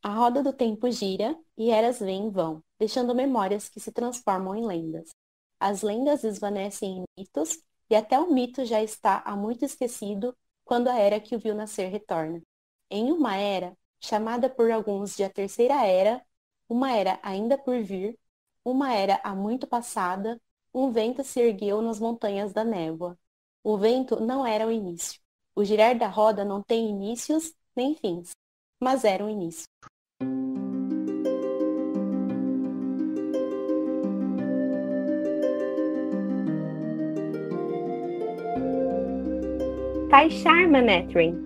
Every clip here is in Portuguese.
A roda do tempo gira e eras vêm e vão, deixando memórias que se transformam em lendas. As lendas desvanecem em mitos e até o mito já está há muito esquecido quando a era que o viu nascer retorna. Em uma era, chamada por alguns de a Terceira Era, uma era ainda por vir, uma era há muito passada, um vento se ergueu nas montanhas da névoa. O vento não era o início. O girar da roda não tem inícios nem fins, mas era um início. Tai Sharma Netrin.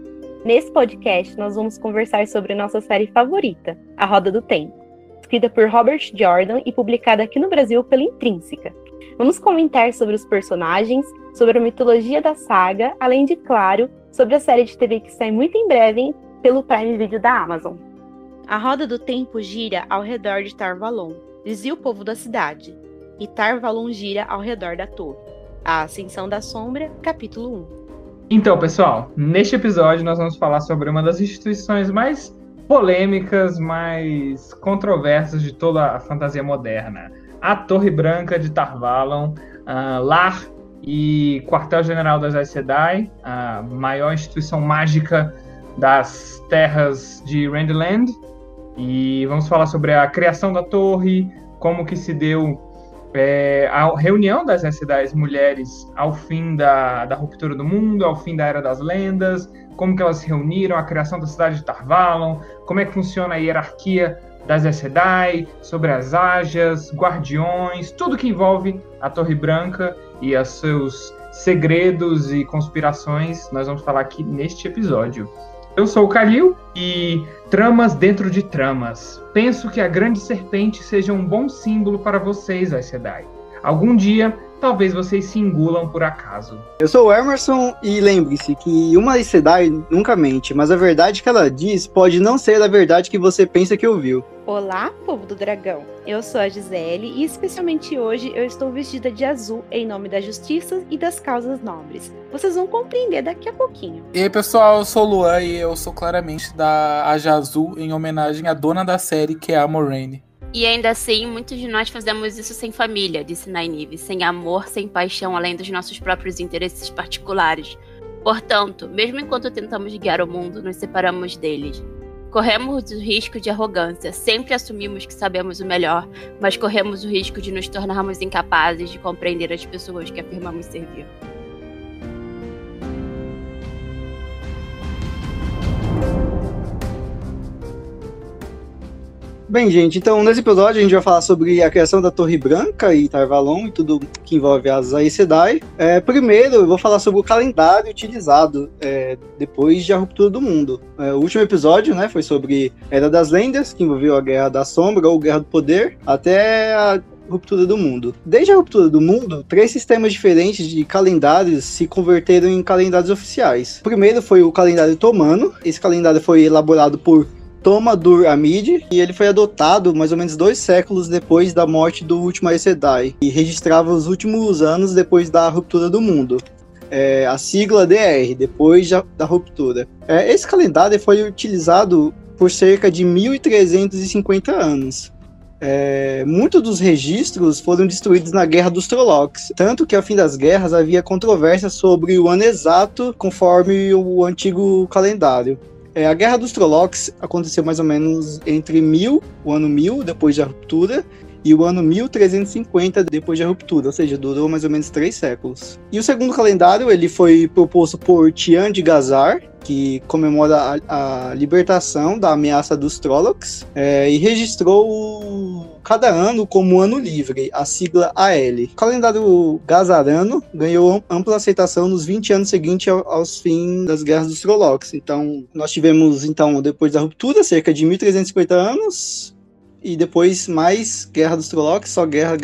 Nesse podcast, nós vamos conversar sobre nossa série favorita, A Roda do Tempo, escrita por Robert Jordan e publicada aqui no Brasil pela Intrínseca. Vamos comentar sobre os personagens, sobre a mitologia da saga, além de, claro, sobre a série de TV que sai muito em breve pelo Prime Video da Amazon. A Roda do Tempo gira ao redor de Tar Valon, dizia o povo da cidade, e Tar Valon gira ao redor da torre. A Ascensão da Sombra, capítulo 1. Então, pessoal, neste episódio nós vamos falar sobre uma das instituições mais polêmicas, mais controversas de toda a fantasia moderna. A Torre Branca de Tar Valon, lar e quartel-general das Aes Sedai, a maior instituição mágica das terras de Randland. E vamos falar sobre a criação da torre, como que se deu a reunião das Aes Sedai mulheres ao fim da ruptura do mundo, ao fim da Era das Lendas, como que elas se reuniram, a criação da cidade de Tar Valon, como é que funciona a hierarquia das Aes Sedai, sobre as Ajas, guardiões, tudo que envolve a Torre Branca e os seus segredos e conspirações, nós vamos falar aqui neste episódio. Eu sou o Kalil e tramas dentro de tramas. Penso que a grande serpente seja um bom símbolo para vocês, Aes Sedai. Algum dia, talvez vocês se engulam por acaso. Eu sou o Emerson e lembre-se que uma Aes Sedai nunca mente, mas a verdade que ela diz pode não ser a verdade que você pensa que ouviu. Olá, povo do dragão! Eu sou a Gisele e especialmente hoje eu estou vestida de azul em nome da justiça e das causas nobres. Vocês vão compreender daqui a pouquinho. E aí, pessoal, eu sou o Luan e eu sou claramente da Aja Azul em homenagem à dona da série, que é a Moraine. E ainda assim, muitos de nós fazemos isso sem família, disse Nynaeve, sem amor, sem paixão, além dos nossos próprios interesses particulares. Portanto, mesmo enquanto tentamos guiar o mundo, nos separamos deles. Corremos o risco de arrogância, sempre assumimos que sabemos o melhor, mas corremos o risco de nos tornarmos incapazes de compreender as pessoas que afirmamos servir. Bem, gente, então nesse episódio a gente vai falar sobre a criação da Torre Branca e Tar Valon e tudo que envolve as Aes Sedai. Primeiro eu vou falar sobre o calendário utilizado depois da ruptura do mundo. O último episódio, né, foi sobre Era das Lendas, que envolveu a Guerra da Sombra ou Guerra do Poder, até a ruptura do mundo. Desde a ruptura do mundo, 3 sistemas diferentes de calendários se converteram em calendários oficiais. O primeiro foi o calendário Tomano. Esse calendário foi elaborado por Toma Dur-Amid, e ele foi adotado mais ou menos 2 séculos depois da morte do último Aes Sedai, e registrava os últimos anos depois da ruptura do mundo. A sigla DR, depois da ruptura. Esse calendário foi utilizado por cerca de 1350 anos. Muitos dos registros foram destruídos na Guerra dos Trollocs, tanto que ao fim das guerras havia controvérsia sobre o ano exato conforme o antigo calendário. A Guerra dos Trollocs aconteceu mais ou menos entre o ano 1000, depois da ruptura, e o ano 1350, depois da ruptura, ou seja, durou mais ou menos 3 séculos. E o segundo calendário ele foi proposto por Tian de Gazar, que comemora a libertação da ameaça dos Trollocs, e registrou cada ano como ano livre, a sigla AL. O calendário gazarano ganhou ampla aceitação nos 20 anos seguintes aos fins das guerras dos Trollocs. Então, nós tivemos, depois da ruptura, cerca de 1350 anos, e depois mais Guerra dos Trollocs, só guerra.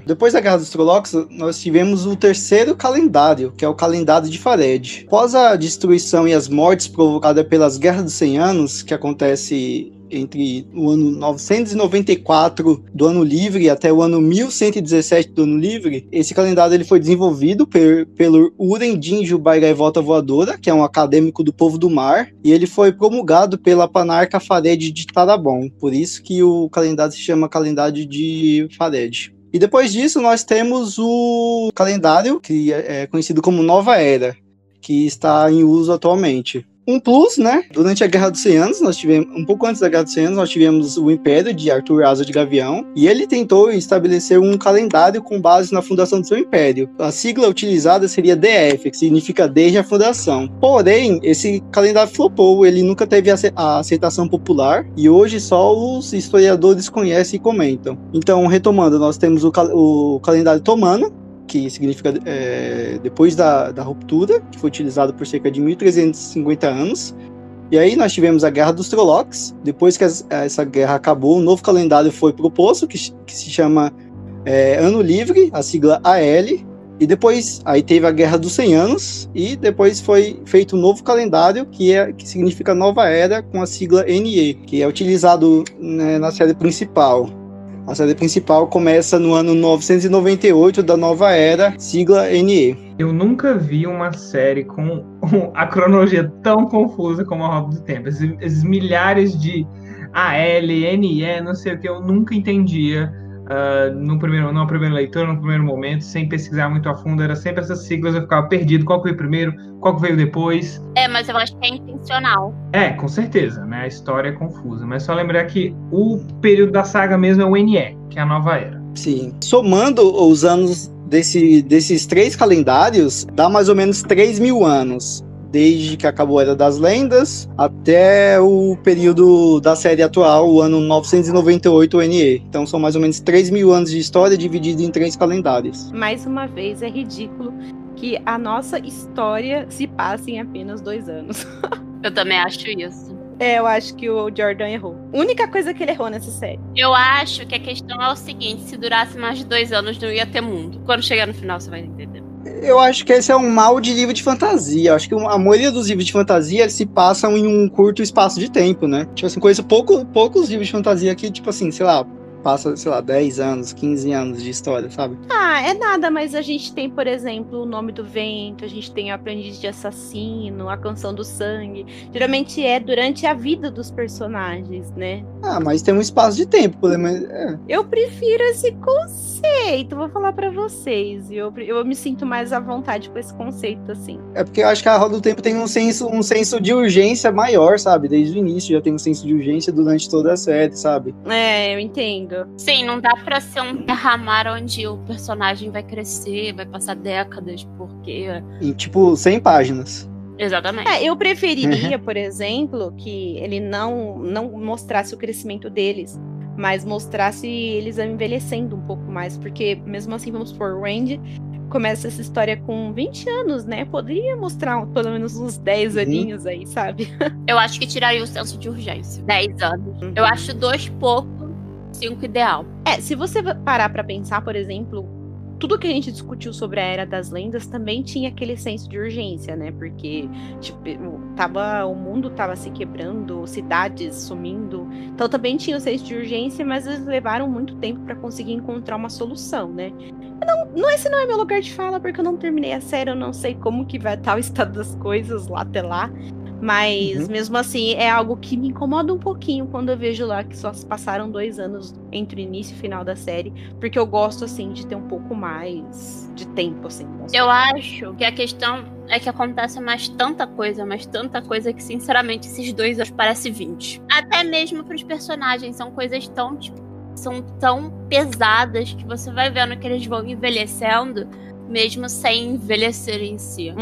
Depois da Guerra dos Trollocs, nós tivemos o terceiro calendário, que é o calendário de Fared. Após a destruição e as mortes provocadas pelas Guerras dos 100 Anos, que acontece entre o ano 994 do Ano Livre até o ano 1117 do Ano Livre. Esse calendário ele foi desenvolvido pelo Uren Dinjo Gaivota Voadora, que é um acadêmico do Povo do Mar, e ele foi promulgado pela Panarca Fared de Tarabon. Por isso que o calendário se chama calendário de Fared. E depois disso nós temos o calendário que é conhecido como Nova Era, que está em uso atualmente. Um plus, né? Durante a Guerra dos 100 Anos, nós tivemos, um pouco antes da Guerra dos 100 Anos, nós tivemos o Império de Arthur Asa de Gavião, e ele tentou estabelecer um calendário com base na fundação do seu império. A sigla utilizada seria DF, que significa Desde a Fundação. Porém, esse calendário flopou, ele nunca teve a aceitação popular, e hoje só os historiadores conhecem e comentam. Então, retomando, nós temos o calendário Tomano, que significa depois da ruptura, que foi utilizado por cerca de 1.350 anos. E aí nós tivemos a Guerra dos Trollocs. Depois que essa guerra acabou, um novo calendário foi proposto, que se chama Ano Livre, a sigla AL. E depois aí teve a Guerra dos 100 Anos, e depois foi feito um novo calendário, que significa Nova Era, com a sigla NE, que é utilizado, né, na série principal. A série principal começa no ano 998 da Nova Era, sigla NE. Eu nunca vi uma série com a cronologia tão confusa como a Roda do Tempo. Esses milhares de AL, NE, não sei o que, eu nunca entendia numa primeira leitura, no primeiro momento, sem pesquisar muito a fundo. Era sempre essas siglas, eu ficava perdido. Qual que veio primeiro, qual que veio depois. Mas eu acho que é intencional. Com certeza, né? A história é confusa. Mas só lembrar que o período da saga mesmo é o NE, que é a Nova Era. Sim. Somando os anos desses 3 calendários, dá mais ou menos 3.000 anos. Desde que acabou a Era das Lendas até o período da série atual, o ano 998 NE. Então são mais ou menos 3.000 anos de história dividido em 3 calendários. Mais uma vez, é ridículo que a nossa história se passe em apenas 2 anos. Eu também acho isso. Eu acho que o Jordan errou. Única coisa que ele errou nessa série. Eu acho que a questão é o seguinte: se durasse mais de 2 anos, não ia ter mundo. Quando chegar no final, você vai entender. Eu acho que esse é um mal de livro de fantasia. Eu acho que a maioria dos livros de fantasia eles se passam em um curto espaço de tempo, né? Tipo assim, conheço poucos livros de fantasia que, tipo assim, sei lá, passa, 10 anos, 15 anos de história, sabe? É nada, mas a gente tem, por exemplo, O Nome do Vento, a gente tem O Aprendiz de Assassino, A Canção do Sangue. Geralmente é durante a vida dos personagens, né? Mas tem um espaço de tempo, mas Eu prefiro esse conceito, vou falar pra vocês. Eu me sinto mais à vontade com esse conceito, assim. É porque eu acho que a Roda do Tempo tem um senso de urgência maior, sabe? Desde o início já tem um senso de urgência durante toda a série, sabe? Eu entendo. Sim, não dá pra ser um derramar onde o personagem vai crescer, vai passar décadas, porque... Em, 100 páginas. Exatamente. Eu preferiria, por exemplo, que ele não mostrasse o crescimento deles, mas mostrasse eles envelhecendo um pouco mais, porque mesmo assim, vamos supor, Randy começa essa história com 20 anos, né? Poderia mostrar pelo menos uns 10 aninhos aí, sabe? Eu acho que tiraria o senso de urgência. 10 anos. Eu acho 2 pouco, 5 ideal. Se você parar pra pensar, por exemplo, tudo que a gente discutiu sobre a Era das Lendas também tinha aquele senso de urgência, né? Porque o mundo tava se quebrando, cidades sumindo. Então também tinha o senso de urgência, mas eles levaram muito tempo pra conseguir encontrar uma solução, né? Esse não é meu lugar de fala, porque eu não terminei a série, eu não sei como que vai estar o estado das coisas lá até lá. Mas, mesmo assim, é algo que me incomoda um pouquinho quando eu vejo lá que só se passaram 2 anos entre o início e o final da série. Porque eu gosto, assim, de ter um pouco mais de tempo, assim. Eu acho que a questão é que acontece mais tanta coisa que, sinceramente, esses 2 anos parecem 20. Até mesmo pros personagens, são coisas tão, são tão pesadas que você vai vendo que eles vão envelhecendo, mesmo sem envelhecer em si.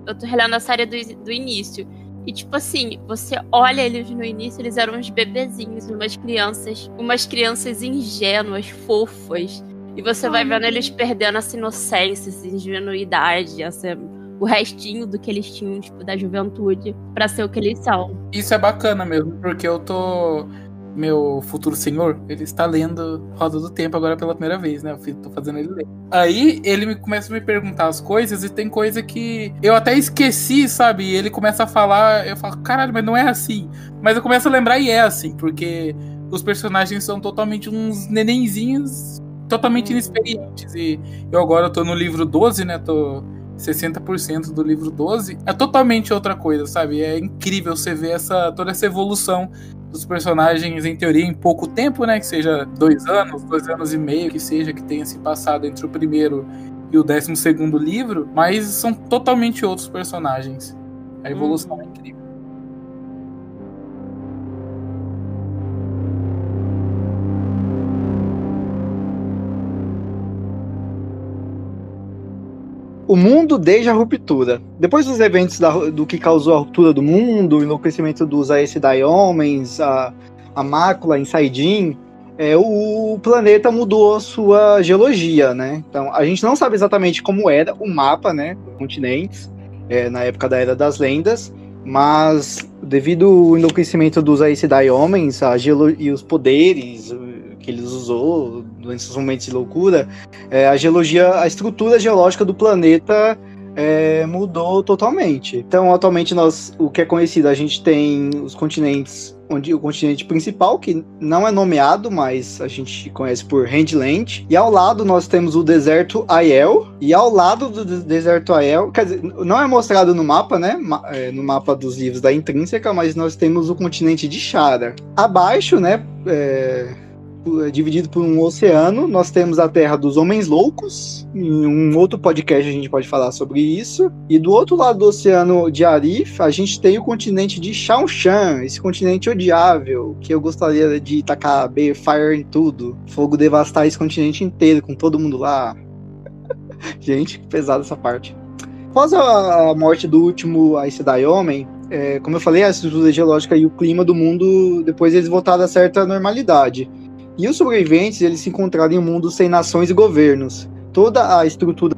Eu tô relendo a série do início. E, assim, você olha eles no início, eles eram uns bebezinhos, umas crianças ingênuas, fofas. E você vai vendo eles perdendo essa inocência, essa ingenuidade, o restinho do que eles tinham, da juventude, pra ser o que eles são. Isso é bacana mesmo, porque eu tô meu futuro senhor, ele está lendo Roda do Tempo agora pela primeira vez, né? Eu tô fazendo ele ler. Aí ele começa a me perguntar as coisas e tem coisa que eu até esqueci, sabe? E ele começa a falar, eu falo, caralho, mas não é assim. Mas eu começo a lembrar e é assim, porque os personagens são totalmente uns nenenzinhos, totalmente inexperientes. E eu agora tô no livro 12, né? Tô 60% do livro 12. É totalmente outra coisa, sabe? É incrível você ver toda essa evolução dos personagens, em teoria, em pouco tempo, né? Que seja 2 anos e meio, que seja, que tenha se passado entre o primeiro e o 12º livro, mas são totalmente outros personagens. A evolução é incrível. O mundo desde a ruptura. Depois dos eventos do que causou a ruptura do mundo, o enlouquecimento dos Aes Sedai homens, a mácula em Saidin, o planeta mudou a sua geologia, né? Então, a gente não sabe exatamente como era o mapa, né, dos continentes, na época da Era das Lendas, mas devido ao enlouquecimento dos Aes Sedai homens, e os poderes que eles usou nesses momentos de loucura, a estrutura geológica do planeta mudou totalmente. Então, atualmente, o que é conhecido, a gente tem os continentes, onde o continente principal, que não é nomeado, mas a gente conhece por Handland, e ao lado nós temos o deserto Aiel, e ao lado do deserto Aiel, quer dizer, não é mostrado no mapa, né, no mapa dos livros da Intrínseca, mas nós temos o continente de Shara. Abaixo, né, dividido por um oceano, nós temos a Terra dos Homens Loucos. Em um outro podcast a gente pode falar sobre isso. E do outro lado do oceano de Arif, a gente tem o continente de Shaoshan, esse continente odiável, que eu gostaria de tacar fire em tudo, fogo devastar esse continente inteiro, com todo mundo lá. Gente, que pesada essa parte. Após a morte do último Aes Sedai Homem, como eu falei, a estrutura geológica e o clima do mundo, depois eles voltaram a certa normalidade. E os sobreviventes, eles se encontraram em um mundo sem nações e governos. Toda a estrutura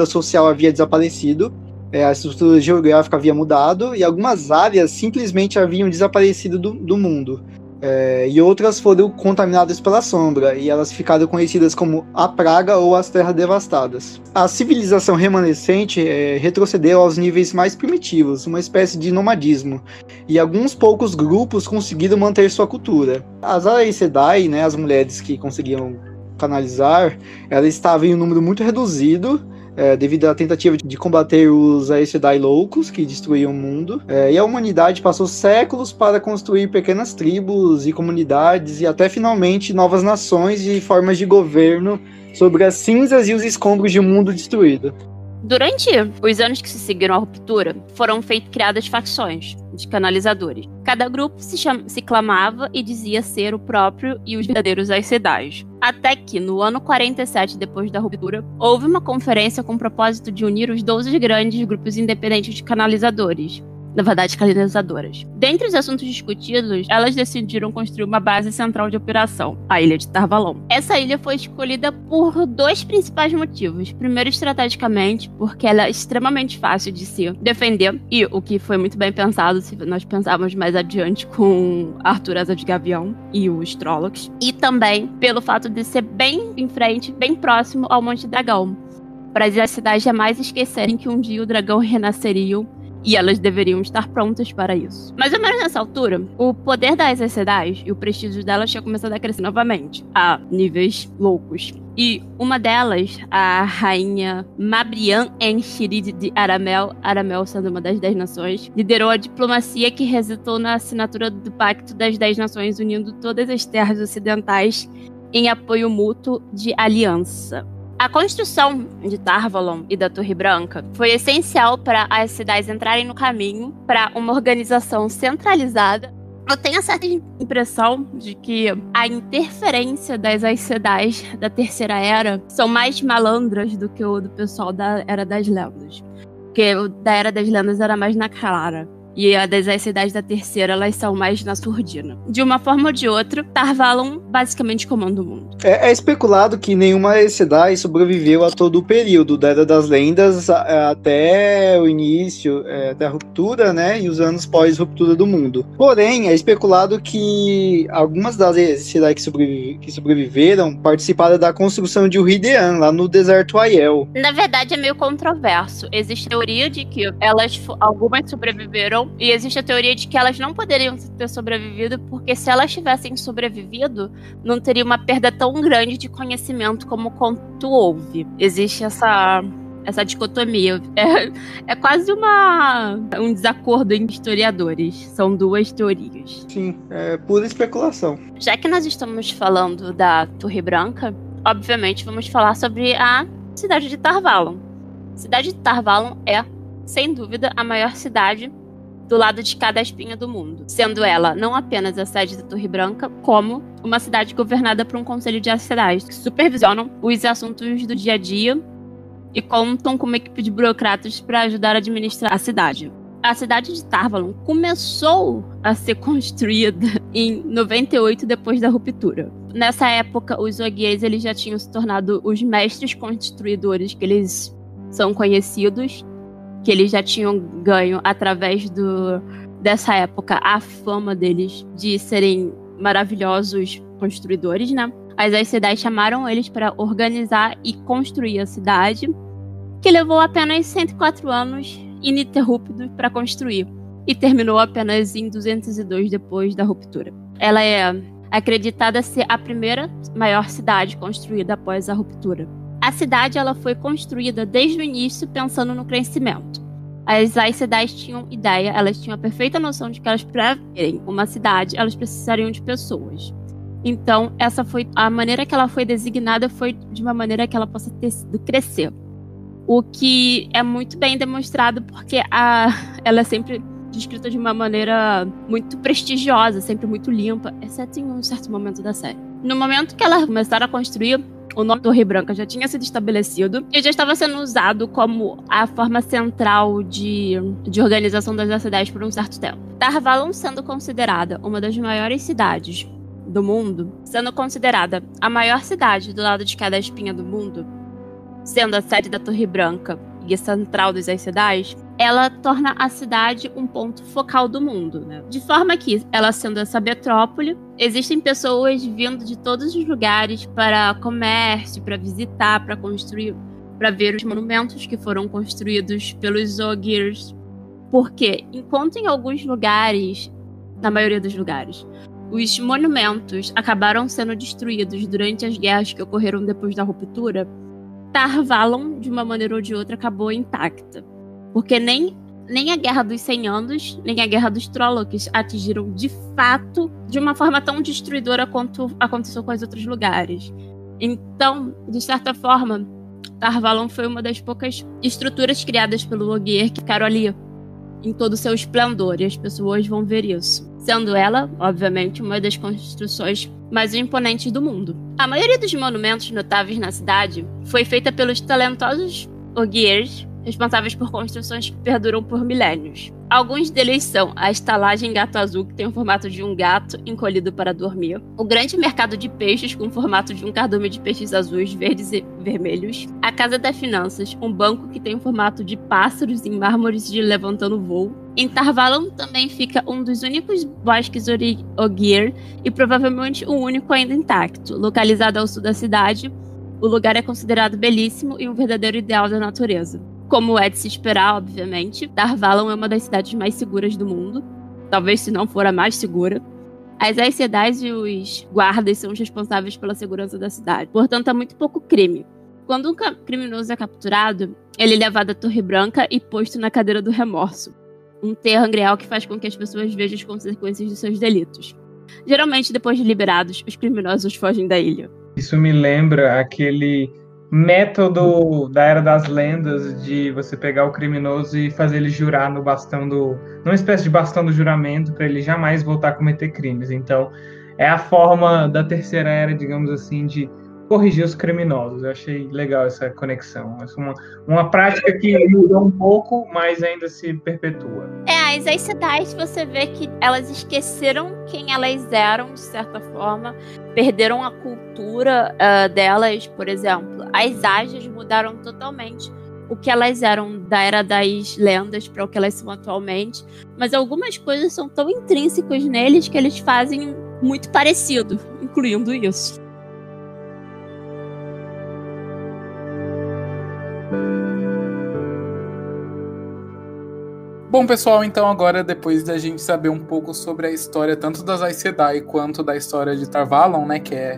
social havia desaparecido, a estrutura geográfica havia mudado, e algumas áreas simplesmente haviam desaparecido do mundo. E outras foram contaminadas pela sombra, e elas ficaram conhecidas como a Praga ou as Terras Devastadas. A civilização remanescente retrocedeu aos níveis mais primitivos, uma espécie de nomadismo, e alguns poucos grupos conseguiram manter sua cultura. As Aes Sedai, né, as mulheres que conseguiam canalizar, elas estavam em um número muito reduzido, devido à tentativa de combater os Aes Sedai loucos que destruíam o mundo, e a humanidade passou séculos para construir pequenas tribos e comunidades e até finalmente novas nações e formas de governo sobre as cinzas e os escombros de um mundo destruído. Durante os anos que se seguiram à ruptura, foram criadas facções de canalizadores. Cada grupo se clamava e dizia ser o próprio e os verdadeiros Aes Sedai. Até que, no ano 47 depois da ruptura, houve uma conferência com o propósito de unir os 12 grandes grupos independentes de canalizadoras. Na verdade, canalizadoras. Dentre os assuntos discutidos, elas decidiram construir uma base central de operação, a Ilha de Tar Valon. Essa ilha foi escolhida por 2 principais motivos. Primeiro, estrategicamente, porque ela é extremamente fácil de se defender, e o que foi muito bem pensado, se nós pensarmos mais adiante com Arthur Asa de Gavião e os Trollocs. E também pelo fato de ser bem em frente, bem próximo ao Monte Dragão, para as cidades jamais esquecerem que um dia o dragão renasceria, e elas deveriam estar prontas para isso. Mais ou menos nessa altura, o poder das Aes Sedai e o prestígio delas tinha começado a crescer novamente, a níveis loucos. E uma delas, a rainha Mabrian Enchirid de Aramel sendo uma das 10 nações, liderou a diplomacia que resultou na assinatura do Pacto das 10 Nações, unindo todas as terras ocidentais em apoio mútuo de aliança. A construção de Tar Valon e da Torre Branca foi essencial para as cidades entrarem no caminho para uma organização centralizada. Eu tenho a certa impressão de que a interferência das Aes Sedai da Terceira Era são mais malandras do que o do pessoal da Era das Lendas. Porque o da Era das Lendas era mais na clara. E a das cidades da terceira, elas são mais na surdina. De uma forma ou de outra, Tar Valon basicamente comanda o mundo. É especulado que nenhuma Aes Sedai sobreviveu a todo o período da Era das Lendas até o início, até a ruptura, né? E os anos pós-ruptura do mundo. Porém, é especulado que algumas das Aes Sedai que sobreviveram participaram da construção de Uridean, lá no deserto Aiel. Na verdade, é meio controverso. Existe a teoria de que algumas sobreviveram, e existe a teoria de que elas não poderiam ter sobrevivido, porque se elas tivessem sobrevivido, não teria uma perda tão grande de conhecimento como quanto houve. Existe essa dicotomia. É quase um desacordo entre historiadores. São duas teorias. Sim, é pura especulação. Já que nós estamos falando da Torre Branca, obviamente vamos falar sobre a cidade de Tar Valon. A cidade de Tar Valon é, sem dúvida, a maior cidade do lado de cada espinha do mundo, sendo ela não apenas a sede da Torre Branca, como uma cidade governada por um conselho de Aes Sedai que supervisionam os assuntos do dia a dia e contam com uma equipe de burocratas para ajudar a administrar a cidade. A cidade de Tar Valon começou a ser construída em 98, depois da ruptura. Nessa época, os Ogiers eles já tinham se tornado os mestres construidores que eles são conhecidos, que eles já tinham ganho através dessa época a fama deles de serem maravilhosos construidores, né? As Aes Sedai chamaram eles para organizar e construir a cidade, que levou apenas 104 anos ininterruptos para construir, e terminou apenas em 202 depois da ruptura. Ela é acreditada ser a primeira maior cidade construída após a ruptura. A cidade ela foi construída desde o início pensando no crescimento. As Aes Sedai tinham ideia, elas tinham a perfeita noção de que elas, para terem uma cidade, elas precisariam de pessoas. Então, essa foi a maneira que ela foi designada, foi de uma maneira que ela possa crescer. O que é muito bem demonstrado porque ela é sempre descrita de uma maneira muito prestigiosa, sempre muito limpa, exceto em um certo momento da série. No momento que ela começaram a construir, o nome Torre Branca já tinha sido estabelecido e já estava sendo usado como a forma central de organização das Aes Sedai por um certo tempo. Tar Valon sendo considerada uma das maiores cidades do mundo, sendo considerada a maior cidade do lado de cada espinha do mundo, sendo a sede da Torre Branca e a central dos Aes Sedai, ela torna a cidade um ponto focal do mundo, né? De forma que, ela sendo essa metrópole, existem pessoas vindo de todos os lugares para comércio, para visitar, para construir, para ver os monumentos que foram construídos pelos Ogiers. Porque, enquanto em alguns lugares, na maioria dos lugares, os monumentos acabaram sendo destruídos durante as guerras que ocorreram depois da ruptura, Tar Valon, de uma maneira ou de outra, acabou intacta. Porque nem a Guerra dos 100 Anos, nem a Guerra dos Trollocs atingiram, de fato, de uma forma tão destruidora quanto aconteceu com os outros lugares. Então, de certa forma, Tar Valon foi uma das poucas estruturas criadas pelo Ogier que ficaram ali em todo o seu esplendor, e as pessoas vão ver isso. Sendo ela, obviamente, uma das construções mais imponentes do mundo. A maioria dos monumentos notáveis na cidade foi feita pelos talentosos Ogiers, responsáveis por construções que perduram por milênios. Alguns deles são a estalagem Gato Azul, que tem o formato de um gato encolhido para dormir, o grande mercado de peixes com o formato de um cardume de peixes azuis, verdes e vermelhos, a Casa das Finanças, um banco que tem o formato de pássaros em mármores de levantando voo. Em Tar Valon também fica um dos únicos bosques Ogier e provavelmente o único ainda intacto. Localizado ao sul da cidade, o lugar é considerado belíssimo e um verdadeiro ideal da natureza. Como é de se esperar, obviamente, Tar Valon é uma das cidades mais seguras do mundo. Talvez, se não for a mais segura. As Aes Sedai e os guardas são os responsáveis pela segurança da cidade. Portanto, há muito pouco crime. Quando um criminoso é capturado, ele é levado à Torre Branca e posto na cadeira do remorso. Um termo real que faz com que as pessoas vejam as consequências de seus delitos. Geralmente, depois de liberados, os criminosos fogem da ilha. Isso me lembra aquele método da Era das Lendas de você pegar o criminoso e fazer ele jurar no bastão numa espécie de bastão do juramento para ele jamais voltar a cometer crimes. Então, é a forma da Terceira Era, digamos assim, de corrigir os criminosos. Eu achei legal essa conexão. Essa é uma prática que mudou um pouco, mas ainda se perpetua. As Aes Sedais, você vê que elas esqueceram quem elas eram, de certa forma, perderam a cultura delas, por exemplo. As Ajahs mudaram totalmente o que elas eram da Era das Lendas para o que elas são atualmente, mas algumas coisas são tão intrínsecas neles que eles fazem muito parecido, incluindo isso. Bom, pessoal, então agora, depois da gente saber um pouco sobre a história tanto das Aes Sedai quanto da história de Tar Valon, né, que é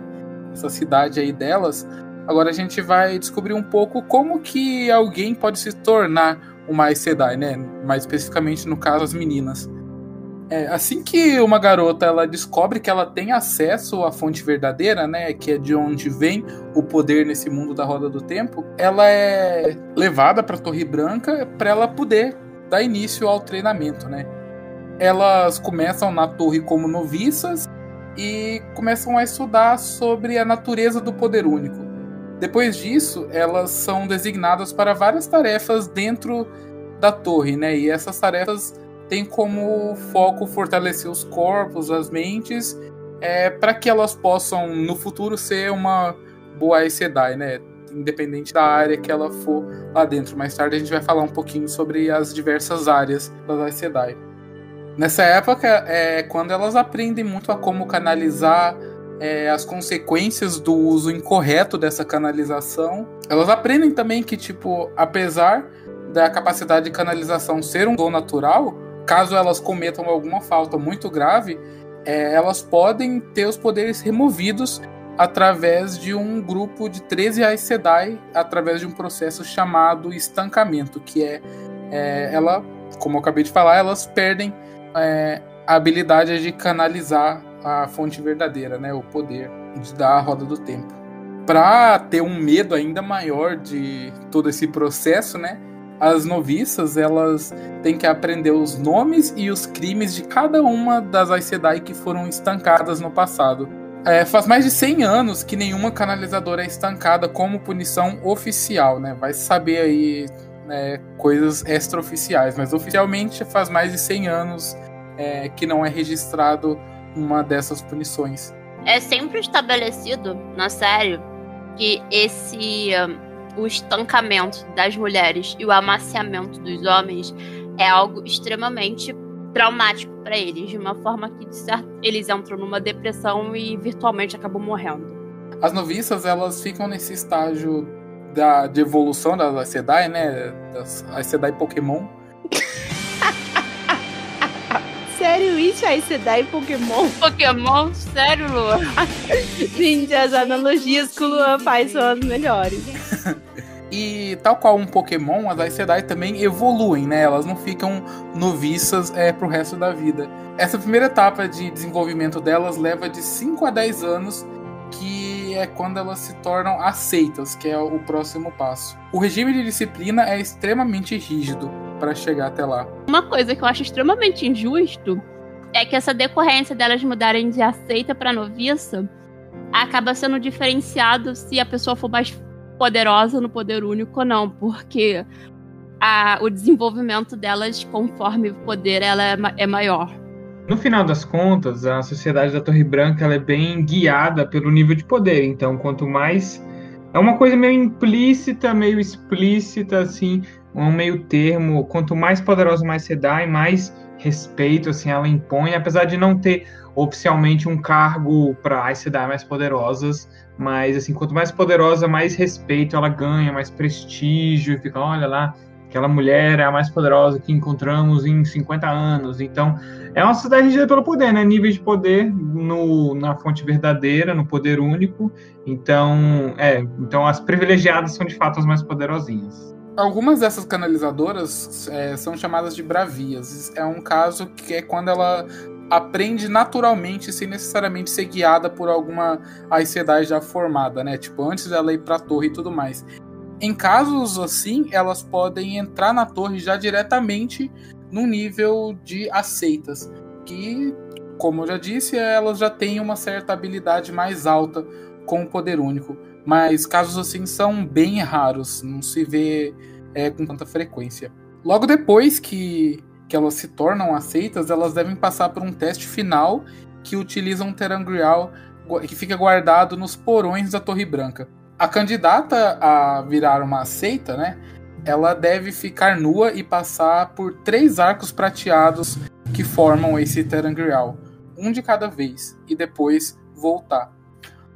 essa cidade aí delas, agora a gente vai descobrir um pouco como que alguém pode se tornar uma Aes Sedai, né, mais especificamente no caso as meninas. Assim que uma garota ela descobre que ela tem acesso à fonte verdadeira, né, que é de onde vem o poder nesse mundo da Roda do Tempo, ela é levada para a Torre Branca para ela poder dar início ao treinamento, né? Elas começam na torre como noviças e começam a estudar sobre a natureza do poder único. Depois disso, elas são designadas para várias tarefas dentro da torre, né? E essas tarefas têm como foco fortalecer os corpos, as mentes, para que elas possam, no futuro, ser uma boa Aes Sedai, né? Independente da área que ela for lá dentro. Mais tarde a gente vai falar um pouquinho sobre as diversas áreas das Aes Sedai. Nessa época é quando elas aprendem muito a como canalizar, as consequências do uso incorreto dessa canalização. Elas aprendem também que, tipo, apesar da capacidade de canalização ser um dom natural, caso elas cometam alguma falta muito grave, elas podem ter os poderes removidos através de um grupo de 13 Aes Sedai, através de um processo chamado estancamento, que ela, como eu acabei de falar, elas perdem a habilidade de canalizar a fonte verdadeira, né, o poder da Roda do Tempo. Para ter um medo ainda maior de todo esse processo, né, as noviças elas têm que aprender os nomes e os crimes de cada uma das Aes Sedai que foram estancadas no passado. Faz mais de 100 anos que nenhuma canalizadora é estancada como punição oficial, né? Vai saber aí, coisas extraoficiais, mas oficialmente faz mais de 100 anos que não é registrado uma dessas punições. É sempre estabelecido na série que o estancamento das mulheres e o amaciamento dos homens é algo extremamente traumático para eles, de uma forma que eles entram numa depressão e virtualmente acabam morrendo. As noviças, elas ficam nesse estágio de evolução das Aes Sedai, né? Das Aes Sedai Pokémon. Sério isso? Aes Sedai Pokémon? Pokémon? Sério, Luan? Gente, as analogias que o Luan faz são as melhores. E tal qual um Pokémon, as Aes Sedai também evoluem, né? Elas não ficam noviças pro resto da vida. Essa primeira etapa de desenvolvimento delas leva de 5 a 10 anos, que é quando elas se tornam aceitas, que é o próximo passo. O regime de disciplina é extremamente rígido para chegar até lá. Uma coisa que eu acho extremamente injusto é que essa decorrência delas mudarem de aceita para noviça acaba sendo diferenciado se a pessoa for mais poderosa no poder único ou não, porque o desenvolvimento delas conforme o poder ela é maior. No final das contas, a sociedade da Torre Branca ela é bem guiada pelo nível de poder. Então, quanto mais... É uma coisa meio implícita, meio explícita, assim, um meio termo. Quanto mais poderosa mais você dá, e mais respeito assim, ela impõe, apesar de não ter oficialmente um cargo para Aes Sedai mais poderosas, mas assim, quanto mais poderosa, mais respeito ela ganha, mais prestígio, e fica, olha lá, aquela mulher é a mais poderosa que encontramos em 50 anos. Então, é uma sociedade regida pelo poder, né? Nível de poder na fonte verdadeira, no poder único. Então, as privilegiadas são de fato as mais poderosinhas. Algumas dessas canalizadoras são chamadas de bravias. É um caso que é quando ela aprende naturalmente, sem necessariamente ser guiada por alguma Aes Sedai já formada, né? Tipo, antes dela ir pra torre e tudo mais. Em casos assim, elas podem entrar na torre já diretamente no nível de aceitas, que, como eu já disse, elas já têm uma certa habilidade mais alta com o poder único. Mas casos assim são bem raros, não se vê com tanta frequência. Logo depois que elas se tornam aceitas, elas devem passar por um teste final que utiliza um terangrial que fica guardado nos porões da Torre Branca. A candidata a virar uma aceita, né, ela deve ficar nua e passar por 3 arcos prateados que formam esse terangrial, um de cada vez, e depois voltar.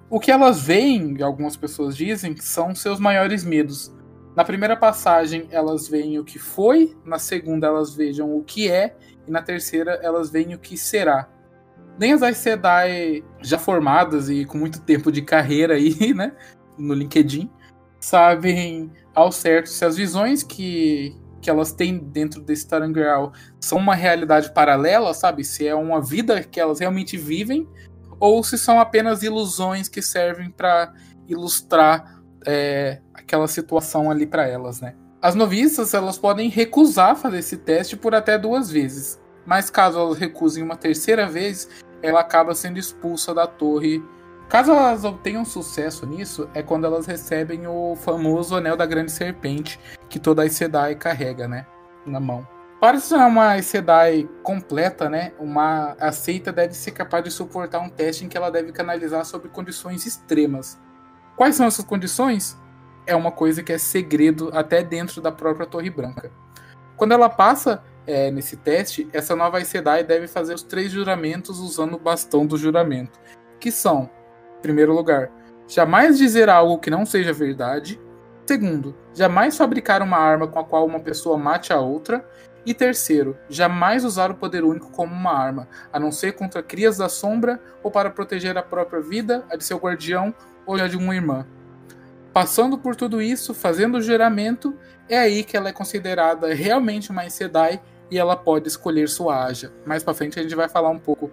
O que elas veem, algumas pessoas dizem, são seus maiores medos. Na primeira passagem, elas veem o que foi, na segunda, elas vejam o que é, e na terceira, elas veem o que será. Nem as Aes Sedai já formadas e com muito tempo de carreira aí, né, no LinkedIn, sabem ao certo se as visões que elas têm dentro desse terangrial são uma realidade paralela, sabe? Se é uma vida que elas realmente vivem, ou se são apenas ilusões que servem para ilustrar aquela situação ali para elas, né? As noviças, elas podem recusar fazer esse teste por até 2 vezes, mas caso elas recusem uma terceira vez, ela acaba sendo expulsa da torre. Caso elas obtenham sucesso nisso, é quando elas recebem o famoso Anel da Grande Serpente, que toda Aes Sedai carrega, né, na mão. Para se tornar uma Aes Sedai completa, né, uma aceita deve ser capaz de suportar um teste em que ela deve canalizar sob condições extremas. Quais são essas condições? É uma coisa que é segredo até dentro da própria Torre Branca. Quando ela passa nesse teste, essa nova Aes Sedai deve fazer os 3 juramentos usando o bastão do juramento, que são: primeiro lugar, jamais dizer algo que não seja verdade. Segundo, jamais fabricar uma arma com a qual uma pessoa mate a outra. E terceiro, jamais usar o poder único como uma arma, a não ser contra crias da sombra ou para proteger a própria vida, a de seu guardião ou a de uma irmã. Passando por tudo isso, fazendo o juramento, é aí que ela é considerada realmente uma Aes Sedai e ela pode escolher sua Aja. Mais pra frente a gente vai falar um pouco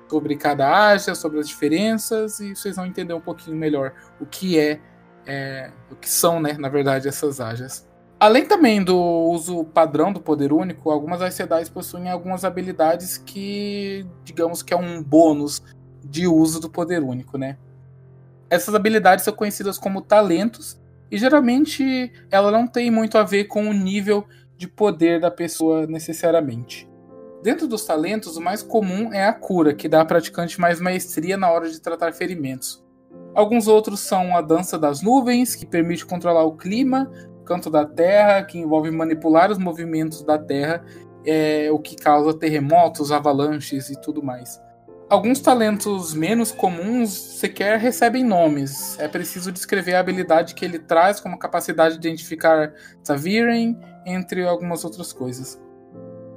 sobre cada Aja, sobre as diferenças, e vocês vão entender um pouquinho melhor o que o que são, né, na verdade, essas Ajas. Além também do uso padrão do poder único, algumas Aes Sedai possuem algumas habilidades que, digamos que é um bônus de uso do poder único, né? Essas habilidades são conhecidas como talentos, e geralmente ela não tem muito a ver com o nível de poder da pessoa necessariamente. Dentro dos talentos, o mais comum é a cura, que dá ao praticante mais maestria na hora de tratar ferimentos. Alguns outros são a dança das nuvens, que permite controlar o clima, canto da terra, que envolve manipular os movimentos da terra, o que causa terremotos, avalanches e tudo mais. Alguns talentos menos comuns sequer recebem nomes. É preciso descrever a habilidade que ele traz, como a capacidade de identificar ta'veren, entre algumas outras coisas.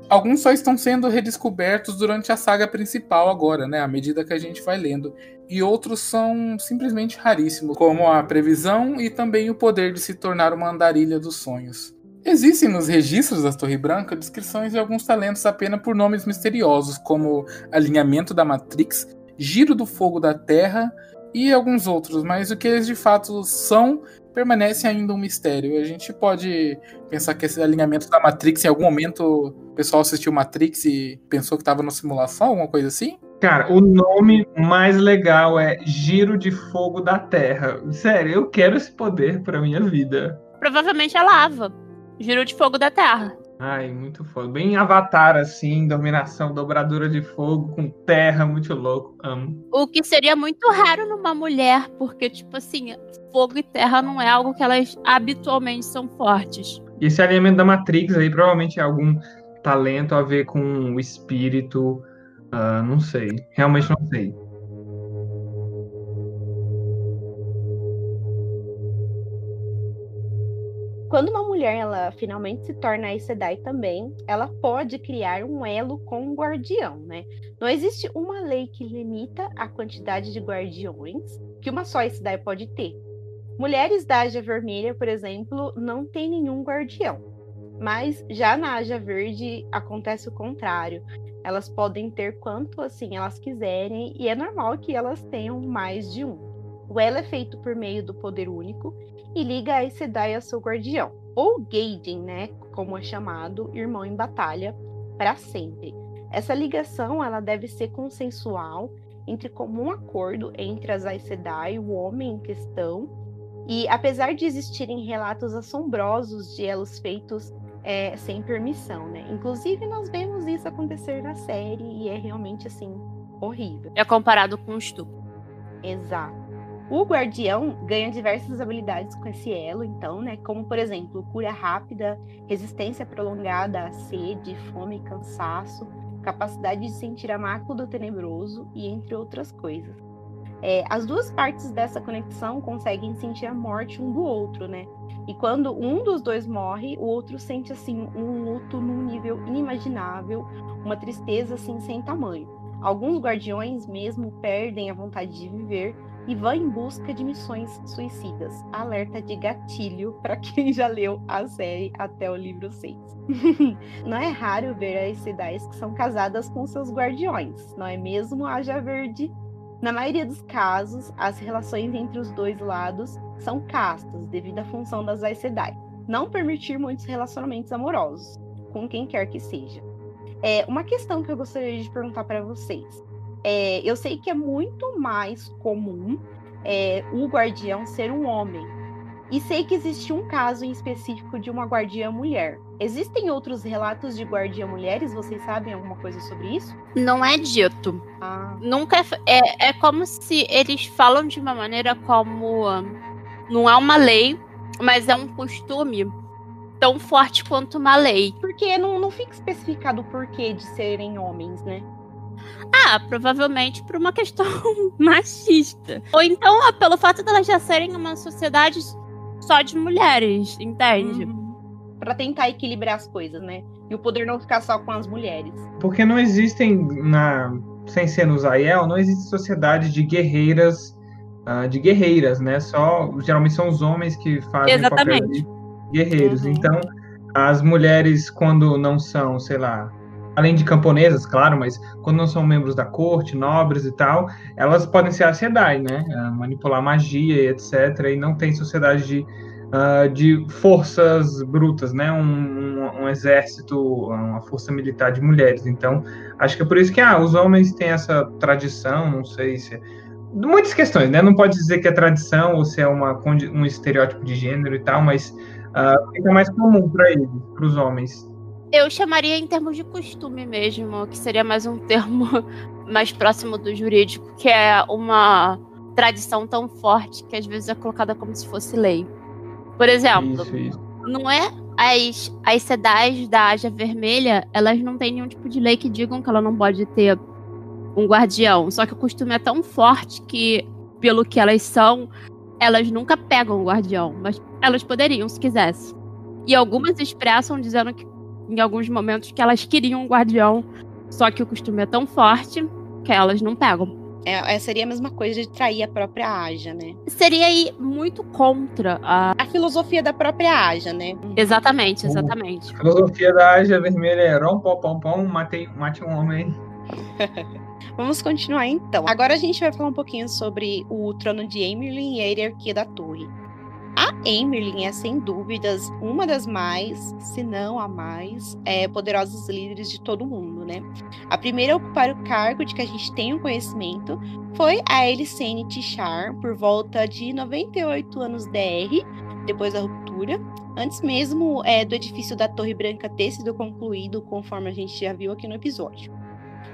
Alguns só estão sendo redescobertos durante a saga principal agora, né, à medida que a gente vai lendo. E outros são simplesmente raríssimos, como a previsão e também o poder de se tornar uma andarilha dos sonhos. Existem nos registros da Torre Branca descrições de alguns talentos apenas por nomes misteriosos, como alinhamento da Matrix, giro do fogo da Terra e alguns outros, mas o que eles de fato são permanece ainda um mistério. A gente pode pensar que esse alinhamento da Matrix, em algum momento o pessoal assistiu Matrix e pensou que estava na simulação, alguma coisa assim? Cara, o nome mais legal é Giro de Fogo da Terra. Sério, eu quero esse poder pra minha vida. Provavelmente é lava. Giro de fogo da terra. Ai, muito foda. Bem Avatar, assim, dominação, dobradura de fogo com terra, muito louco. Amo. O que seria muito raro numa mulher, porque, tipo assim, fogo e terra não é algo que elas habitualmente são fortes. E esse alinhamento da Matrix aí provavelmente é algum talento a ver com o espírito. Não sei. Realmente não sei. Quando uma mulher ela finalmente se torna Aes Sedai também, ela pode criar um elo com um guardião, né? Não existe uma lei que limita a quantidade de guardiões que uma só Aes Sedai pode ter. Mulheres da Aja Vermelha, por exemplo, não tem nenhum guardião. Mas já na Aja Verde acontece o contrário. Elas podem ter quanto assim elas quiserem e é normal que elas tenham mais de um. O elo é feito por meio do poder único e liga a Aes Sedai ao seu guardião, ou Gaiden, né, como é chamado, irmão em batalha, para sempre. Essa ligação ela deve ser consensual, entre comum acordo entre as Aes Sedai, o homem em questão, E apesar de existirem relatos assombrosos de elos feitos sem permissão, né? Inclusive, nós vemos isso acontecer na série e é realmente, assim, horrível. É comparado com o estupro. Exato. O guardião ganha diversas habilidades com esse elo, então, né? Como, por exemplo, cura rápida, resistência prolongada à sede, fome e cansaço, capacidade de sentir a mácula do tenebroso e entre outras coisas. As duas partes dessa conexão conseguem sentir a morte um do outro, né? E quando um dos dois morre, o outro sente, assim, um luto num nível inimaginável, uma tristeza, assim, sem tamanho. Alguns guardiões mesmo perdem a vontade de viver e vão em busca de missões suicidas. Alerta de gatilho para quem já leu a série até o livro 6. Não é raro ver as Aes Sedais que são casadas com seus guardiões, não é mesmo, Haja Verde? Na maioria dos casos, as relações entre os dois lados são castas, devido à função das Aes Sedai. Não permitir muitos relacionamentos amorosos, com quem quer que seja. Uma questão que eu gostaria de perguntar para vocês. Eu sei que é muito mais comum o guardião ser um homem. E sei que existe um caso em específico de uma guardiã mulher. Existem outros relatos de guardiã mulheres? Vocês sabem alguma coisa sobre isso? Não é dito. Nunca é como se eles falam de uma maneira como não é uma lei, mas é um costume tão forte quanto uma lei. Porque não fica especificado o porquê de serem homens, né? Provavelmente por uma questão machista. Ou então, pelo fato de elas já serem uma sociedade só de mulheres, entende? Pra tentar equilibrar as coisas, né? E o poder não ficar só com as mulheres. Porque não existem, sem ser no Zael, não existe sociedade de guerreiras, né? Geralmente são os homens que fazem o papel de guerreiros. Então, as mulheres, quando não são, sei lá, além de camponesas, claro, mas quando não são membros da corte, nobres e tal, elas podem ser Aes Sedai, né? Manipular magia e etc. E não tem sociedade de forças brutas, né? Um exército, uma força militar de mulheres. Então, acho que é por isso que os homens têm essa tradição, não sei se... Muitas questões, né? Não pode dizer que é tradição ou se é um estereótipo de gênero e tal, mas fica mais comum para eles, para os homens. Eu chamaria em termos de costume mesmo, que seria mais um termo mais próximo do jurídico, que é uma tradição tão forte que às vezes é colocada como se fosse lei. Por exemplo, isso. Não é as Aes Sedais da Haja Vermelha, elas não têm nenhum tipo de lei que digam que ela não pode ter um guardião. Só que o costume é tão forte que, pelo que elas são, elas nunca pegam o guardião, mas elas poderiam se quisessem. E algumas expressam dizendo que em alguns momentos que elas queriam um guardião, só que o costume é tão forte que elas não pegam. Seria a mesma coisa de trair a própria Haja, né? Seria aí muito contra a filosofia da própria Haja, né? Exatamente. A filosofia da Haja Vermelha é rom-pom-pom-pom, mate um homem. Vamos continuar então. Agora a gente vai falar um pouquinho sobre o trono de Amyrlin e a hierarquia da torre. A Amyrlin é, sem dúvidas, uma das mais, se não a mais, poderosas líderes de todo o mundo, né? A primeira a ocupar o cargo de que a gente tem um conhecimento foi a Elisene Tishar, por volta de 98 anos DR, depois da ruptura, antes mesmo do edifício da Torre Branca ter sido concluído, conforme a gente já viu aqui no episódio.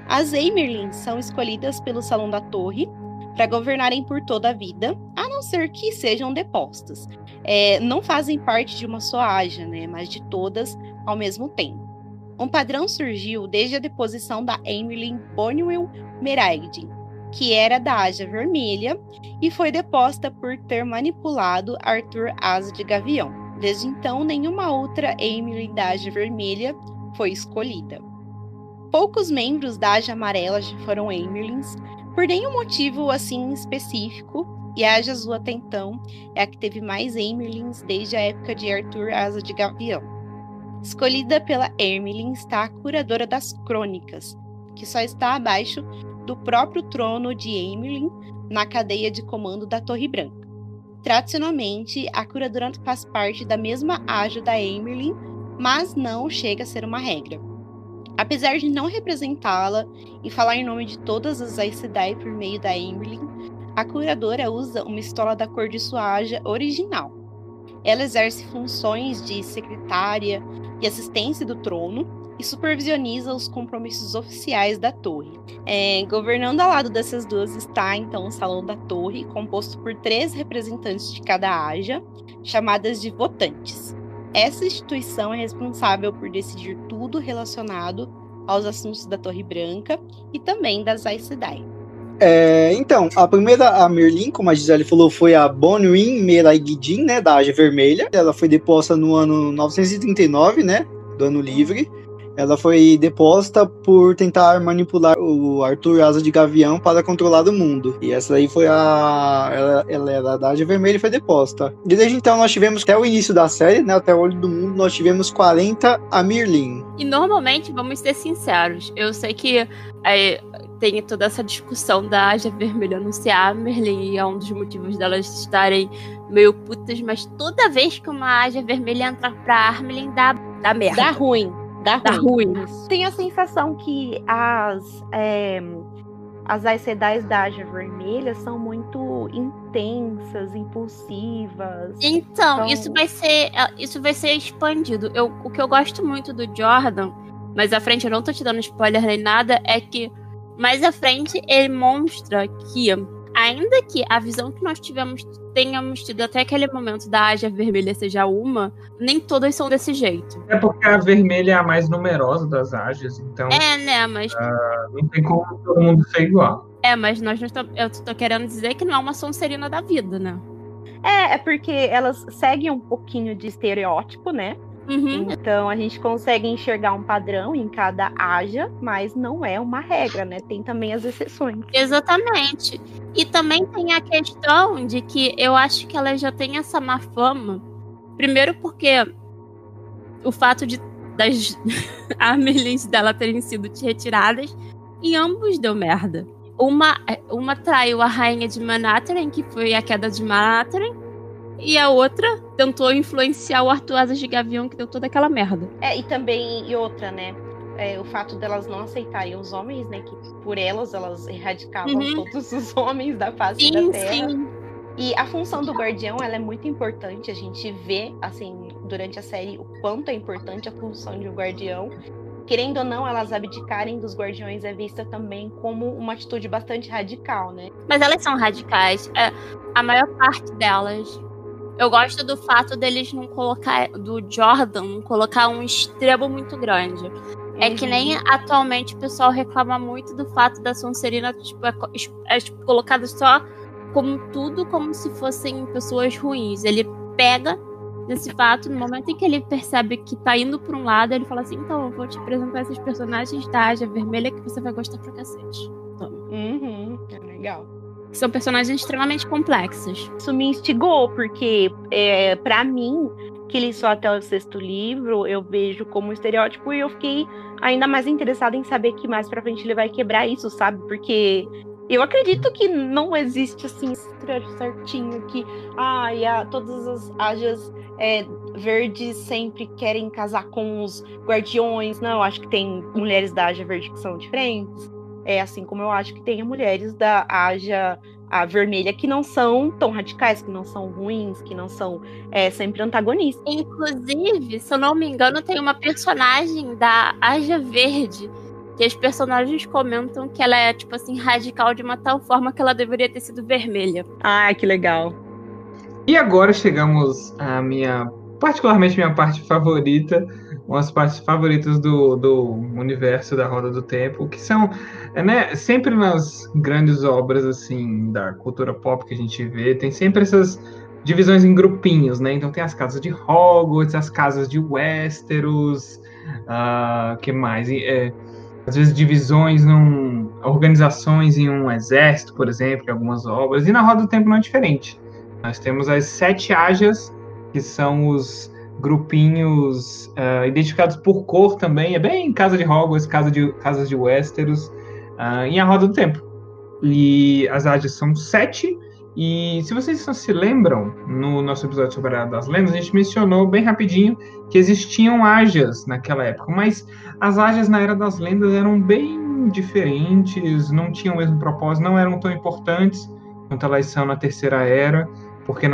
As Amyrlin são escolhidas pelo Salão da Torre para governarem por toda a vida, a não ser que sejam depostas. Não fazem parte de uma só Haja, né, mas de todas ao mesmo tempo. Um padrão surgiu desde a deposição da Amyrlin Bonwell Meraigdin, que era da Haja Vermelha e foi deposta por ter manipulado Arthur Asa de Gavião. Desde então, nenhuma outra Amyrlin da Haja Vermelha foi escolhida. Poucos membros da Haja Amarela foram Amyrlins, por nenhum motivo assim específico, e a Haja Azul até então é a que teve mais Amyrlins desde a época de Arthur Asa de Gavião. Escolhida pela Amyrlin está a Curadora das Crônicas, que só está abaixo do próprio trono de Amyrlin na cadeia de comando da Torre Branca. Tradicionalmente, a Curadora faz parte da mesma Haja da Amyrlin, mas não chega a ser uma regra. Apesar de não representá-la e falar em nome de todas as Aes Sedai por meio da Amyrlin, A curadora usa uma estola da cor de sua Aja original. Ela exerce funções de secretária e assistência do trono e supervisioniza os compromissos oficiais da torre. Governando ao lado dessas duas está, então, o Salão da Torre, composto por 3 representantes de cada Aja, chamadas de votantes. Essa instituição é responsável por decidir tudo relacionado aos assuntos da Torre Branca e também das Aes Sedai. Então, a primeira, a Merlin, como a Gisele falou, foi a Bonwyn Meraigidin, né, da Aja Vermelha. Ela foi deposta no ano 939, né, do Ano Livre. Ela foi deposta por tentar manipular o Arthur Asa de Gavião para controlar o mundo. E essa aí foi ela era da Aja Vermelha e foi deposta. E desde então nós tivemos, até o início da série, né, até o Olho do Mundo, nós tivemos 40 Amirlin. E normalmente, vamos ser sinceros, eu sei que tem toda essa discussão da Aja Vermelha anunciar a Merlin, e é um dos motivos delas estarem meio putas, mas toda vez que uma Aja Vermelha entra pra Armelin, dá merda. Dá ruim. Dá ruim. Tenho a sensação que as Aes Sedai da Aja Vermelha são muito intensas, impulsivas. Então, isso vai ser expandido. O que eu gosto muito do Jordan, mas à frente eu não tô te dando spoiler nem nada, é que mais à frente ele mostra que, ainda que a visão que nós tenhamos tido até aquele momento da Aja Vermelha seja uma, nem todas são desse jeito. É porque a vermelha é a mais numerosa das Ajas, então né, mas não tem como todo mundo ser igual. Mas eu tô querendo dizer que não é uma Sonserina da vida, né? É porque elas seguem um pouquinho de estereótipo, né? Uhum. Então a gente consegue enxergar um padrão em cada Aja, mas não é uma regra, né? Tem também as exceções. Exatamente. E também tem a questão de que eu acho que ela já tem essa má fama. Primeiro porque o fato das Amerlins dela terem sido retiradas, e ambos deu merda. Uma traiu a rainha de Manhattan, que foi a queda de Manhattan, e a outra tentou influenciar o Arthur Asas de Gavião, que deu toda aquela merda. E outra, né? O fato delas não aceitarem os homens, né? Que por elas erradicavam todos os homens da face da Terra. Sim. E a função do guardião, ela é muito importante. A gente vê, assim, durante a série, o quanto é importante a função de um guardião. Querendo ou não, elas abdicarem dos guardiões é vista também como uma atitude bastante radical, né? Mas elas são radicais. A maior parte delas. Eu gosto do fato deles do Jordan não colocar um extremo muito grande. É que nem atualmente o pessoal reclama muito do fato da Sonserina colocada só como se fossem pessoas ruins. Ele pega nesse fato, no momento em que ele percebe que tá indo pra um lado, ele fala assim, então eu vou te apresentar esses personagens da Aja Vermelha que você vai gostar pra cacete. É legal. São personagens extremamente complexos. Isso me instigou, porque pra mim, que li só até o 6º livro, eu vejo como estereótipo, e eu fiquei ainda mais interessada em saber que mais pra frente ele vai quebrar isso, sabe? Porque eu acredito que não existe, assim, certinho que todas as Ajas verdes sempre querem casar com os guardiões. Não, eu acho que tem mulheres da Aja Verde que são diferentes. Assim como eu acho que tem mulheres da Aja Vermelha que não são tão radicais, que não são ruins, que não são sempre antagonistas. Inclusive, se eu não me engano, tem uma personagem da Aja Verde que os personagens comentam que ela é, tipo assim, radical de uma tal forma que ela deveria ter sido vermelha. Ah, que legal. E agora chegamos à particularmente minha parte favorita, umas partes favoritas do universo da Roda do Tempo, que são, né, sempre nas grandes obras, assim, da cultura pop que a gente vê, tem sempre essas divisões em grupinhos, né? Então tem as casas de Hogwarts, as casas de Westeros, que mais? Às vezes divisões, organizações em um exército, por exemplo, em algumas obras, e na Roda do Tempo não é diferente. Nós temos as 7 Ajas, que são os grupinhos identificados por cor também, é bem casa de Hogwarts, casas de Westeros, em A Roda do Tempo. E as Ajas são 7, e se vocês se lembram, no nosso episódio sobre a Era das Lendas, a gente mencionou bem rapidinho que existiam Ajas naquela época, mas as Ajas na Era das Lendas eram bem diferentes, não tinham o mesmo propósito, não eram tão importantes quanto elas são na Terceira Era, porque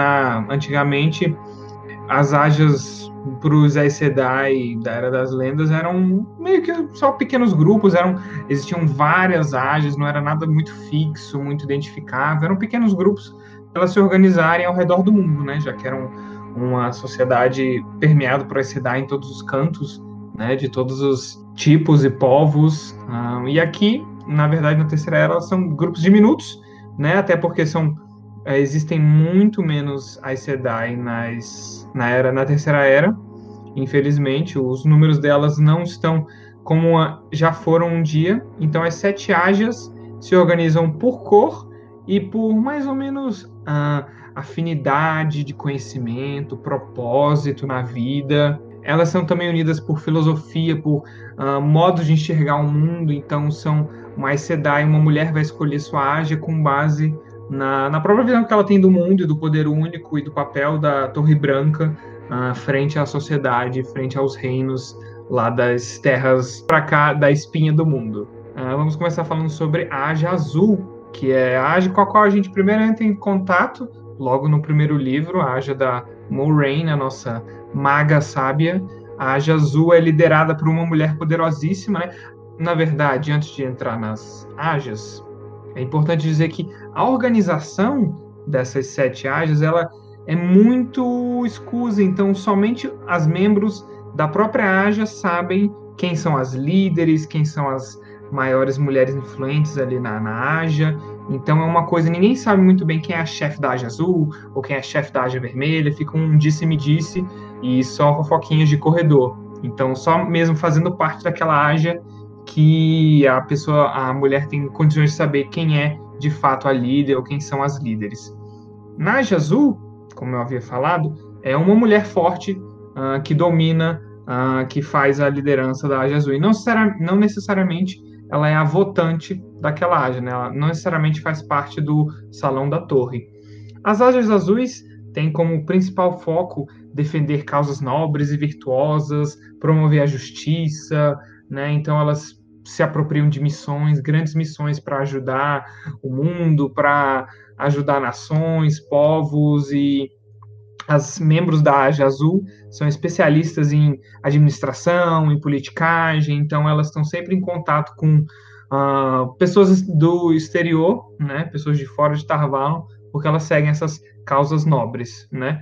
antigamente as Ajas para os Aes Sedai da Era das Lendas eram meio que só pequenos grupos, existiam várias Ajas, não era nada muito fixo, muito identificável, eram pequenos grupos para elas se organizarem ao redor do mundo, né, já que eram uma sociedade permeada por Aes Sedai em todos os cantos, né, de todos os tipos e povos, e aqui, na verdade, na Terceira Era, elas são grupos diminutos, né, até porque existem muito menos Aes Sedai na Terceira Era. Infelizmente, os números delas não estão como já foram um dia. Então, as 7 Ajas se organizam por cor e por mais ou menos afinidade de conhecimento, propósito na vida. Elas são também unidas por filosofia, por modo de enxergar o mundo. Então, são uma Aes Sedai, uma mulher vai escolher sua Aja com base na própria visão que ela tem do mundo e do poder único e do papel da Torre Branca frente à sociedade, frente aos reinos lá das terras para cá, da espinha do mundo. Vamos começar falando sobre a Aja Azul, que é a Aja com a qual a gente primeiro entra em contato, logo no primeiro livro, a Aja da Moiraine, a nossa maga sábia. A Aja Azul é liderada por uma mulher poderosíssima, né? Na verdade, antes de entrar nas Ajas, é importante dizer que a organização dessas 7 Ajas, ela é muito escusa, então somente as membros da própria Aja sabem quem são as líderes, quem são as maiores mulheres influentes ali na Aja. Então é uma coisa, ninguém sabe muito bem quem é a chefe da Aja Azul ou quem é a chefe da Aja Vermelha, fica um disse-me-disse e só fofoquinhas de corredor. Então só mesmo fazendo parte daquela Aja que a mulher tem condições de saber quem é de fato a líder ou quem são as líderes. Na Aja Azul, como eu havia falado, é uma mulher forte que domina, que faz a liderança da Aja Azul. E não necessariamente ela é a votante daquela Aja, né? Ela não necessariamente faz parte do Salão da Torre. As Ajas Azuis têm como principal foco defender causas nobres e virtuosas, promover a justiça, né? Então elas se apropriam de missões, grandes missões para ajudar o mundo, para ajudar nações, povos, e as membros da Aja Azul são especialistas em administração, em politicagem, então elas estão sempre em contato com pessoas do exterior, né? Pessoas de fora de Tar Valon, porque elas seguem essas causas nobres, né?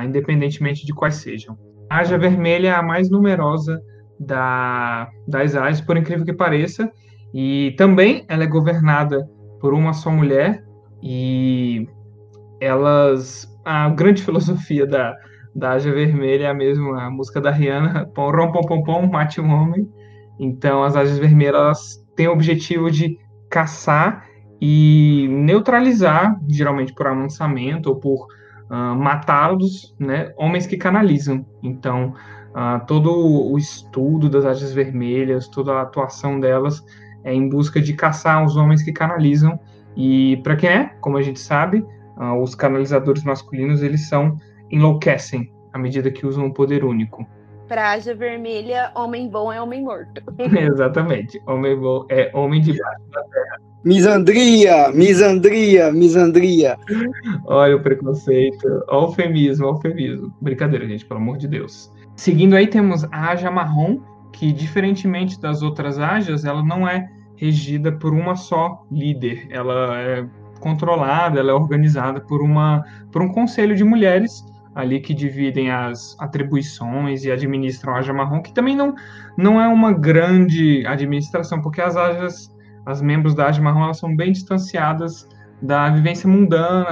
Independentemente de quais sejam. A Aja Vermelha é a mais numerosa das Ajas, por incrível que pareça, e também ela é governada por uma só mulher, e a grande filosofia da Aja Vermelha é a mesma música da Rihanna, pom, rom, pom, pom, pom, mate um homem. Então as Ajas Vermelhas, elas têm o objetivo de caçar e neutralizar, geralmente por amansamento ou por matá-los, né, homens que canalizam. Então todo o estudo das Ajas Vermelhas, toda a atuação delas é em busca de caçar os homens que canalizam. E para quem é, como a gente sabe, os canalizadores masculinos, eles enlouquecem à medida que usam o poder único. Pra Aja Vermelha, homem bom é homem morto. Exatamente. Homem bom é homem debaixo da terra. Misandria, misandria, misandria. Olha o preconceito. Olha o eufemismo. Brincadeira, gente, pelo amor de Deus. Seguindo aí, temos a Aja Marrom, que, diferentemente das outras Ajas, ela não é regida por uma só líder. Ela é controlada, ela é organizada por um conselho de mulheres ali que dividem as atribuições e administram a Aja Marrom, que também não é uma grande administração, porque as membros da Aja Marrom, elas são bem distanciadas da vivência mundana,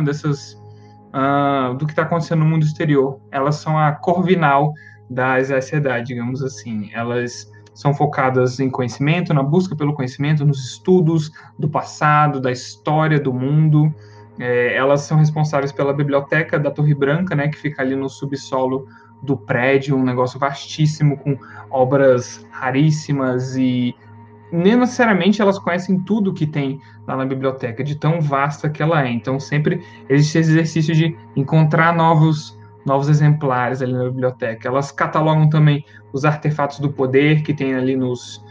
do que está acontecendo no mundo exterior. Elas são a Corvinal das Aes Sedai, digamos assim. Elas são focadas em conhecimento, na busca pelo conhecimento, nos estudos do passado, da história do mundo. Elas são responsáveis pela biblioteca da Torre Branca, né, que fica ali no subsolo do prédio, um negócio vastíssimo, com obras raríssimas, e nem necessariamente elas conhecem tudo que tem lá na biblioteca, de tão vasta que ela é. Então sempre existe esse exercício de encontrar novos exemplares ali na biblioteca. Elas catalogam também os artefatos do poder que tem ali nos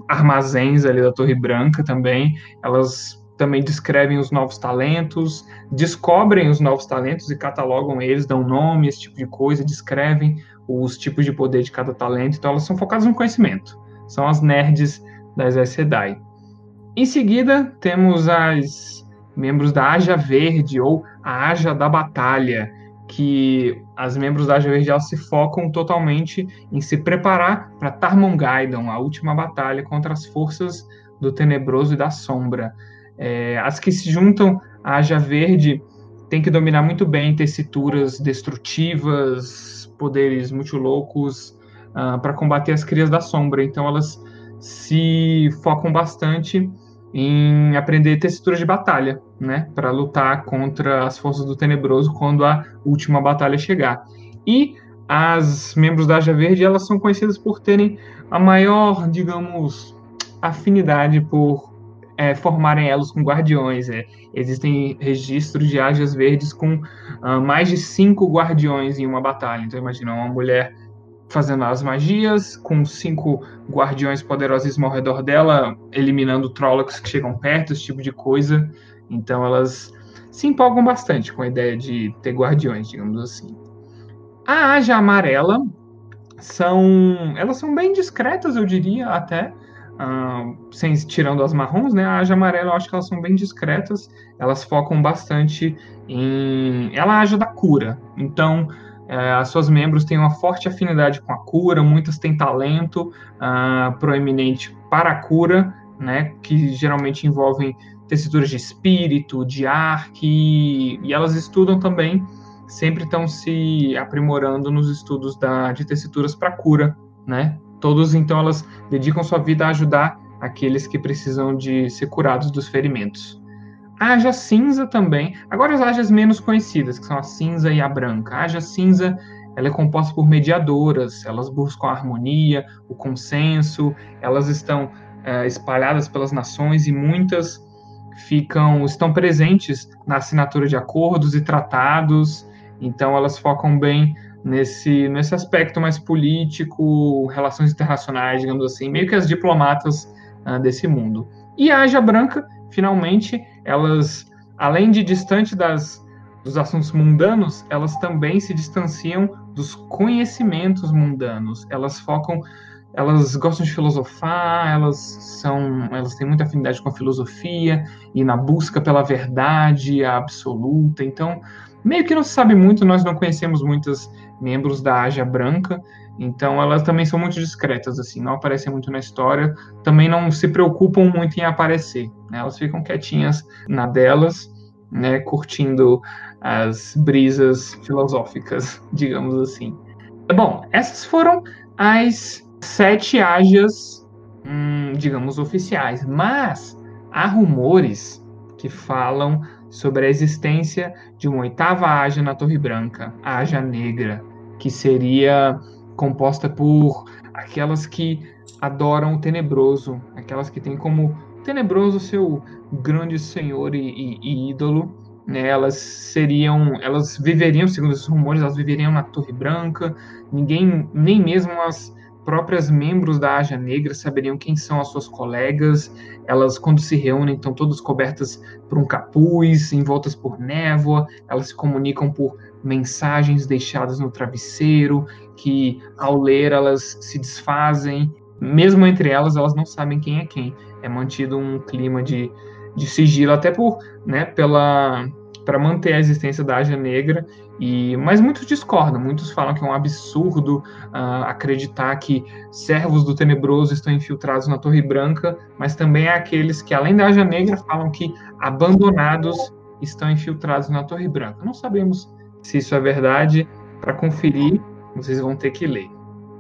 armazéns ali da Torre Branca também. Elas também descrevem os novos talentos, descobrem os novos talentos e catalogam eles, dão nome, esse tipo de coisa, descrevem os tipos de poder de cada talento. Então elas são focadas no conhecimento. São as nerds das Aes Sedai. Em seguida, temos as membros da Aja Verde, ou a Aja da Batalha, que as membros da Aja Verde elas se focam totalmente em se preparar para Tarmongaidan, a última batalha contra as forças do Tenebroso e da Sombra. As que se juntam à Aja Verde têm que dominar muito bem tessituras destrutivas, poderes muito loucos, para combater as crias da Sombra. Então elas se focam bastante em aprender tessituras de batalha, né, para lutar contra as forças do Tenebroso quando a última batalha chegar. E as membros da Aja Verde, elas são conhecidas por terem a maior, digamos, afinidade por formarem elos com guardiões. Existem registros de Ajas Verdes com mais de 5 guardiões em uma batalha. Então imagina uma mulher fazendo as magias, com 5 guardiões poderosíssimos ao redor dela, eliminando Trollocs que chegam perto, esse tipo de coisa. Então elas se empolgam bastante com a ideia de ter guardiões, digamos assim. A Aja Amarela, elas são bem discretas, eu diria, até, tirando as marrons, né? A Aja Amarela, eu acho que elas são bem discretas, elas focam bastante ela age da cura, então as suas membros têm uma forte afinidade com a cura, muitas têm talento proeminente para a cura, né, que geralmente envolvem tessituras de espírito, de arque, e elas estudam também, sempre estão se aprimorando nos estudos de tessituras para cura, né? Todos, então, elas dedicam sua vida a ajudar aqueles que precisam de ser curados dos ferimentos. A Aja Cinza também. Agora as Ajas menos conhecidas, que são a cinza e a branca. A Aja Cinza, ela é composta por mediadoras, elas buscam a harmonia, o consenso, elas estão espalhadas pelas nações e muitas estão presentes na assinatura de acordos e tratados, então elas focam bem nesse aspecto mais político, relações internacionais, digamos assim, meio que as diplomatas desse mundo. E a Aja Branca, finalmente, elas, além de distante dos assuntos mundanos, elas também se distanciam dos conhecimentos mundanos. Elas gostam de filosofar, elas têm muita afinidade com a filosofia e na busca pela verdade absoluta. Então, meio que não se sabe muito, nós não conhecemos muitos membros da Aja Branca, então elas também são muito discretas, assim, não aparecem muito na história, também não se preocupam muito em aparecer, né? Elas ficam quietinhas na delas, né, curtindo as brisas filosóficas, digamos assim. Bom, essas foram as 7 Ajas, digamos, oficiais, mas há rumores que falam sobre a existência de uma 8ª Aja na Torre Branca, a Aja Negra, que seria composta por aquelas que adoram o Tenebroso, aquelas que têm como Tenebroso seu grande senhor e ídolo, né? Elas viveriam, segundo esses rumores, elas viveriam na Torre Branca, nem mesmo as próprias membros da Aja Negra saberiam quem são as suas colegas. Elas, quando se reúnem, estão todas cobertas por um capuz, envoltas por névoa, elas se comunicam por mensagens deixadas no travesseiro, que ao ler elas se desfazem, mesmo entre elas não sabem quem é quem. É mantido um clima de sigilo, até para manter a existência da Aja Negra, mas muitos discordam, muitos falam que é um absurdo acreditar que servos do Tenebroso estão infiltrados na Torre Branca, mas também há aqueles que, além da Aja Negra, falam que abandonados estão infiltrados na Torre Branca. Não sabemos se isso é verdade. Para conferir, vocês vão ter que ler.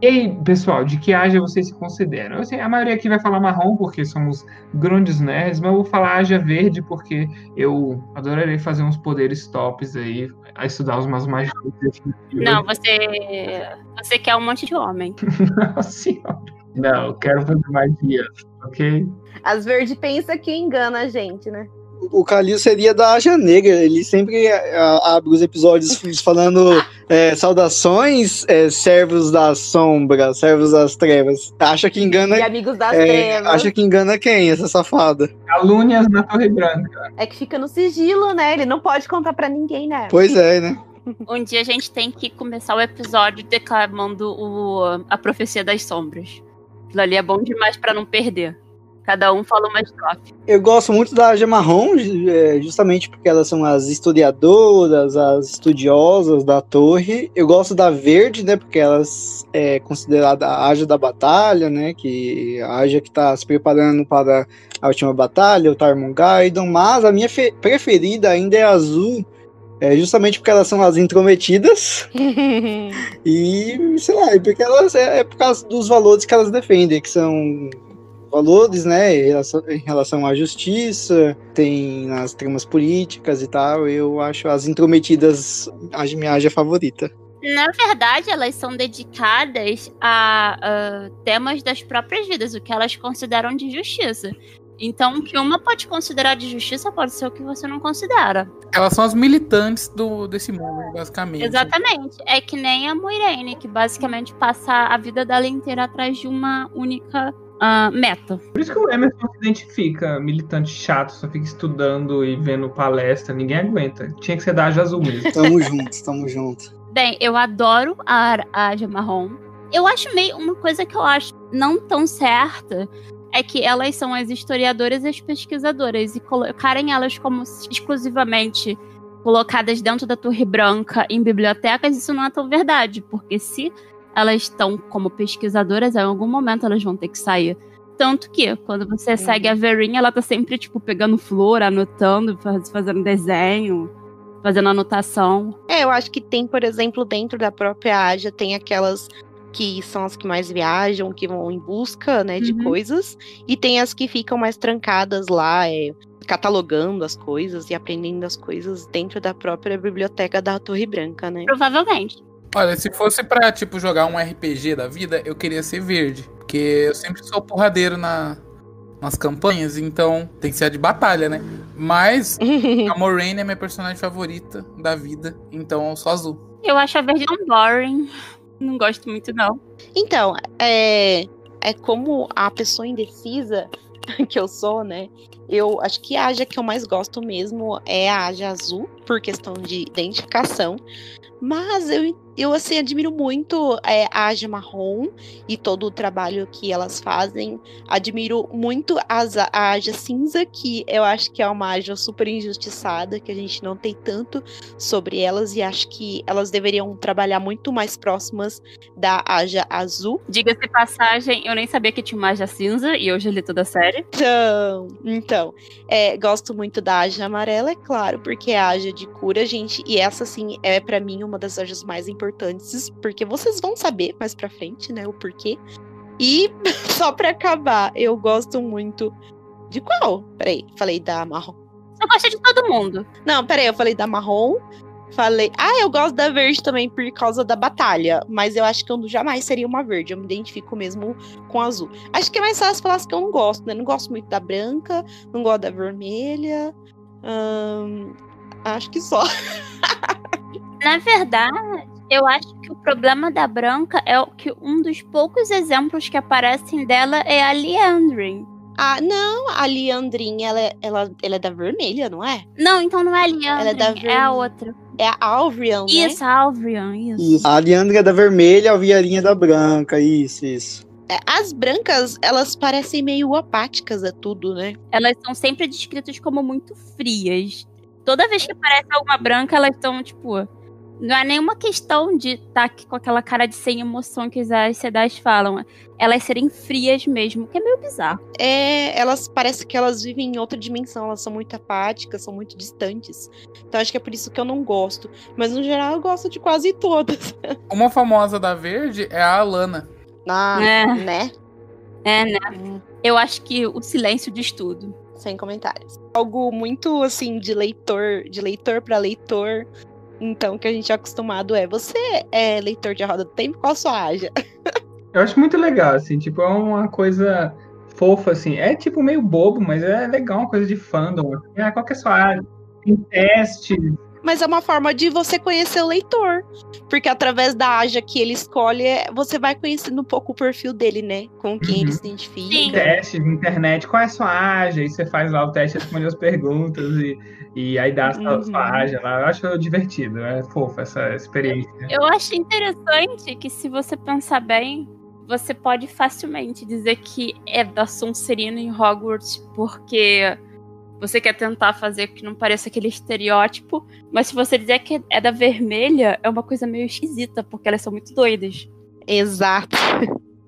E aí, pessoal, de que Aja vocês se consideram? Eu sei, a maioria aqui vai falar marrom, porque somos grandes nerds, mas eu vou falar Aja Verde, porque eu adoraria fazer uns poderes tops aí, a estudar umas magias. Não, você quer um monte de homem. Nossa senhora. Não, eu quero fazer magias, ok? As Verde pensa que engana a gente, né? O Kalil seria da Aja Negra. Ele sempre abre os episódios falando saudações, servos da sombra, servos das trevas. Acha que engana. E amigos das trevas. Acha que engana quem, essa safada? Calúnias na Torre Branca. É que fica no sigilo, né? Ele não pode contar pra ninguém, né? Pois é, né? Um dia a gente tem que começar o episódio declamando a profecia das sombras. Aquilo ali é bom demais pra não perder. Cada um fala uma estrofe. Eu gosto muito da Aja Marrom, justamente porque elas são as historiadoras, as estudiosas da torre. Eu gosto da Verde, né? Porque elas é considerada a Aja da batalha, né? Que a Aja que está se preparando para a última batalha, o Tarmogaidon. Mas a minha preferida ainda é a Azul. Justamente porque elas são as intrometidas e, sei lá, porque elas é por causa dos valores que elas defendem, que são valores, né, em relação à justiça, tem nas tramas políticas e tal. Eu acho as intrometidas a minha área favorita. Na verdade, elas são dedicadas a temas das próprias vidas, o que elas consideram de justiça. Então, o que uma pode considerar de justiça pode ser o que você não considera. Elas são as militantes desse mundo, basicamente. Exatamente. É que nem a Moiraine, que basicamente passa a vida dela inteira atrás de uma única meta. Por isso que o Emerson se identifica, militante chato, só fica estudando e vendo palestra, ninguém aguenta. Tinha que ser da Aja Azul mesmo. Tamo junto. Bem, eu adoro a Aja Marrom. Eu acho meio uma coisa que eu acho não tão certa, é que elas são as historiadoras e as pesquisadoras, e colocarem elas como exclusivamente colocadas dentro da Torre Branca em bibliotecas, isso não é tão verdade, porque se elas estão como pesquisadoras, em algum momento elas vão ter que sair. Tanto que, quando você segue a Verine, ela tá sempre, pegando flor, anotando, fazendo desenho, fazendo anotação. Eu acho que tem, por exemplo, dentro da própria Aja, tem aquelas que são as que mais viajam, que vão em busca, né, de coisas, e tem as que ficam mais trancadas lá, catalogando as coisas e aprendendo as coisas dentro da própria biblioteca da Torre Branca, né? Provavelmente. Olha, se fosse pra, jogar um RPG da vida, eu queria ser verde, porque eu sempre sou porradeiro nas campanhas, então tem que ser a de batalha, né? Mas a Moiraine é minha personagem favorita da vida, então eu sou azul. Eu acho a verde tão boring. Não gosto muito, não. Então, é como a pessoa indecisa que eu sou, né? Eu acho que a Aja que eu mais gosto mesmo é a Aja Azul, por questão de identificação. Mas eu assim, admiro muito a Aja Marrom e todo o trabalho que elas fazem. Admiro muito a Aja Cinza, que eu acho que é uma Aja super injustiçada, que a gente não tem tanto sobre elas, e acho que elas deveriam trabalhar muito mais próximas da Aja Azul. Diga-se de passagem, eu nem sabia que tinha uma Aja Cinza, e hoje eu li toda a série. Então, gosto muito da Aja Amarela, é claro, porque é a Aja de cura, gente, e essa, assim, é pra mim uma das Ajas mais importantes, porque vocês vão saber mais pra frente, né, o porquê. E, só pra acabar, eu gosto muito de qual? Peraí, falei da Marrom. Eu gosto de todo mundo. Não, peraí, eu falei da Marrom, eu gosto da Verde também por causa da batalha, mas eu acho que eu jamais seria uma Verde, eu me identifico mesmo com a Azul. Acho que é mais fácil falar que eu não gosto, né, não gosto muito da Branca, não gosto da Vermelha, acho que só. Na verdade, eu acho que o problema da Branca é que um dos poucos exemplos que aparecem dela é a Liandrin. Não, a Liandrin, ela é da Vermelha, não é? Não, então não é a Liandrin, ela é da Vermelha. É a outra. É a Alvrian, né? Isso, a Alvrian, isso. A Liandra é da Vermelha, a Alviarinha é da Branca, isso. As brancas, elas parecem meio apáticas a tudo, né? Elas são sempre descritas como muito frias. Toda vez que aparece alguma branca, elas estão, não é nenhuma questão de estar com aquela cara de sem emoção que as Sedais falam. Elas serem frias mesmo, que é meio bizarro. Elas parecem que elas vivem em outra dimensão. Elas são muito apáticas, são muito distantes. Então acho que é por isso que eu não gosto. Mas no geral eu gosto de quase todas. Uma famosa da Verde é a Alana. Né? Eu acho que o silêncio diz tudo. Sem comentários. Algo muito, assim, de leitor para leitor. Então, que a gente é acostumado você é leitor de A Roda do Tempo? Qual a sua Aja? Eu acho muito legal, assim, é uma coisa fofo, assim. É tipo meio bobo, mas é legal, uma coisa de fandom. Qual que é a sua área? Tem teste. Mas é uma forma de você conhecer o leitor. Porque através da Aja que ele escolhe, você vai conhecendo um pouco o perfil dele, né? Com quem ele se identifica. Sim. Teste de internet, qual é a sua Aja? Aí você faz lá o teste, responde as perguntas e aí dá a sua Aja lá. Eu acho divertido, é fofo essa experiência. Eu acho interessante que, se você pensar bem, você pode facilmente dizer que é da Sonserina em Hogwarts, porque você quer tentar fazer que não pareça aquele estereótipo, mas se você dizer que é da Vermelha, é uma coisa meio esquisita, porque elas são muito doidas. Exato.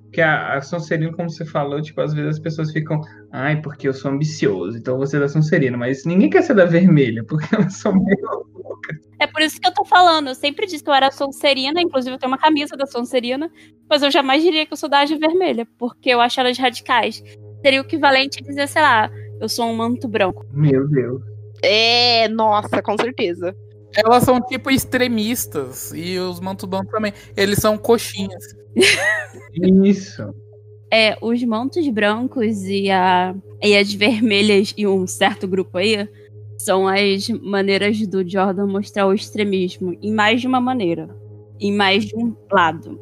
Porque a Sonserina, como você falou, tipo, às vezes as pessoas ficam, ai, porque eu sou ambicioso, então eu vou ser da Sonserina, mas ninguém quer ser da Vermelha, porque elas são meio loucas. É por isso que eu tô falando, eu sempre disse que eu era Sonserina, inclusive eu tenho uma camisa da Sonserina, mas eu jamais diria que eu sou da Aja Vermelha, porque eu acho elas radicais. Seria o equivalente a dizer, sei lá, eu sou um manto branco. Meu Deus. Nossa, com certeza. Elas são tipo extremistas. E os mantos brancos também. Eles são coxinhas. Isso. Os mantos brancos e as vermelhas e um certo grupo aí são as maneiras do Jordan mostrar o extremismo em mais de uma maneira, em mais de um lado.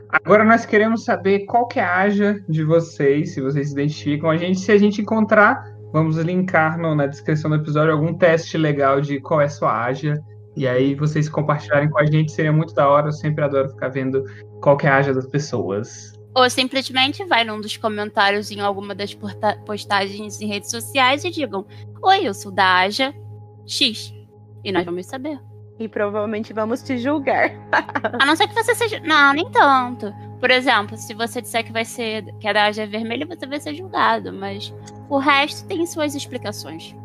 Agora nós queremos saber qual que é a Aja de vocês, se vocês se identificam. Se a gente encontrar, vamos linkar na descrição do episódio algum teste legal de qual é a sua Aja. E aí vocês compartilharem com a gente, seria muito da hora. Eu sempre adoro ficar vendo qual que é a Aja das pessoas. Ou simplesmente vai num dos comentários em alguma das postagens em redes sociais e digam: oi, eu sou da Aja X. E nós vamos saber. E provavelmente vamos te julgar. A não ser que você seja... Não, nem tanto. Por exemplo, se você disser que é da Aja Vermelha, você vai ser julgado. Mas o resto tem suas explicações.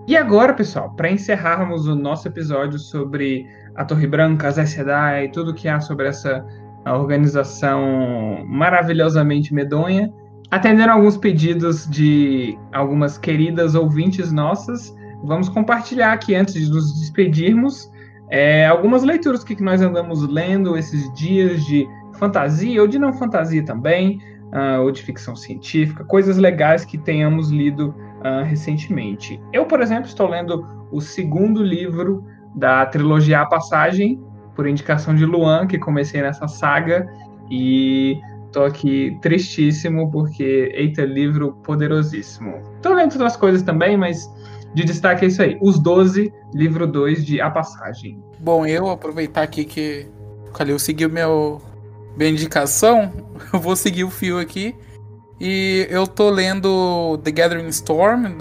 E agora, pessoal, para encerrarmos o nosso episódio sobre a Torre Branca, as Aes Sedai, tudo que há sobre essa organização maravilhosamente medonha, atendendo alguns pedidos de algumas queridas ouvintes nossas, vamos compartilhar aqui, antes de nos despedirmos, algumas leituras que nós andamos lendo esses dias, de fantasia ou de não fantasia também, ou de ficção científica, coisas legais que tenhamos lido recentemente. Eu, por exemplo, estou lendo o segundo livro da trilogia A Passagem, por indicação de Luan, que comecei nessa saga, e estou aqui tristíssimo, porque, eita, livro poderosíssimo. Estou lendo outras coisas também, mas de destaque é isso aí. Os 12, livro 2 de A Passagem. Bom, eu aproveitar aqui que o Calil seguiu minha indicação, eu vou seguir o fio aqui. E eu tô lendo The Gathering Storm,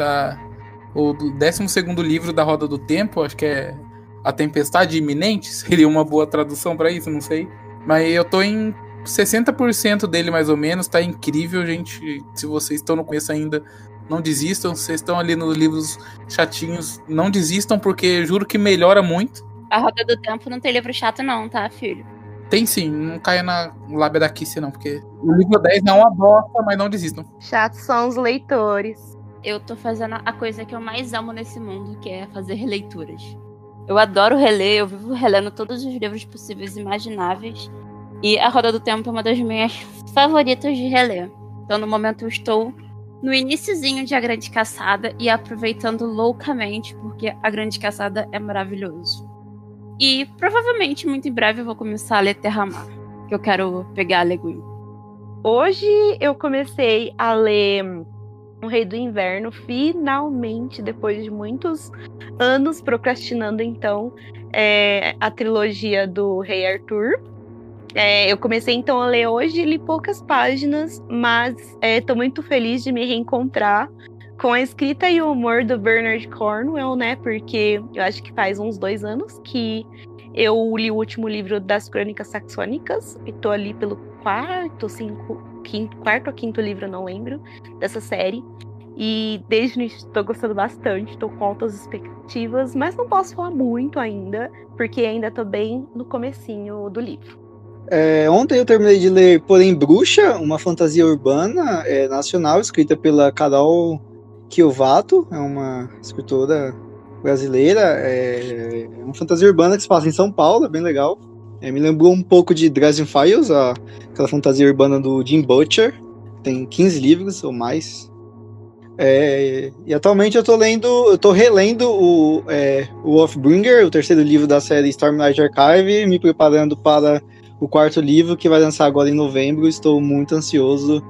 o 12º livro da Roda do Tempo, acho que é A Tempestade Iminente, seria uma boa tradução pra isso, não sei. Mas eu tô em 60% dele mais ou menos, tá incrível, gente. Se vocês estão no começo ainda, não desistam. Se vocês estão ali nos livros chatinhos, não desistam, porque juro que melhora muito. A Roda do Tempo não tem livro chato não, tá, filho? Tem sim, não caia na lábia da Kissy não, porque o livro 10 é uma bosta, mas não desistam. Chatos são os leitores. Eu tô fazendo a coisa que eu mais amo nesse mundo, que é fazer releituras. Eu adoro reler, eu vivo relendo todos os livros possíveis e imagináveis. E A Roda do Tempo é uma das minhas favoritas de reler. Então, no momento, eu estou no iniciozinho de A Grande Caçada e aproveitando loucamente, porque A Grande Caçada é maravilhoso. E provavelmente, muito em breve, eu vou começar a ler Terra-Mar, que eu quero pegar a Leguin. Hoje eu comecei a ler O Rei do Inverno, finalmente, depois de muitos anos procrastinando, então, a trilogia do Rei Arthur. Eu comecei, então, a ler hoje, li poucas páginas, mas estou muito feliz de me reencontrar com a escrita e o humor do Bernard Cornwell, né? Porque eu acho que faz uns 2 anos que eu li o último livro das Crônicas Saxônicas, e tô ali pelo quarto ou quinto livro, não lembro, dessa série. E desde o início estou gostando bastante, estou com altas expectativas, mas não posso falar muito ainda, porque ainda estou bem no comecinho do livro. Ontem eu terminei de ler Porém Bruxa, uma fantasia urbana nacional, escrita pela Carol Chiovato, é uma escritora brasileira, é uma fantasia urbana que se passa em São Paulo, é bem legal. Me lembrou um pouco de Dresden Files, aquela fantasia urbana do Jim Butcher. tem 15 livros ou mais. E atualmente eu tô relendo o Oathbringer, o terceiro livro da série Stormlight Archive, me preparando para o quarto livro, que vai lançar agora em novembro. Estou muito ansioso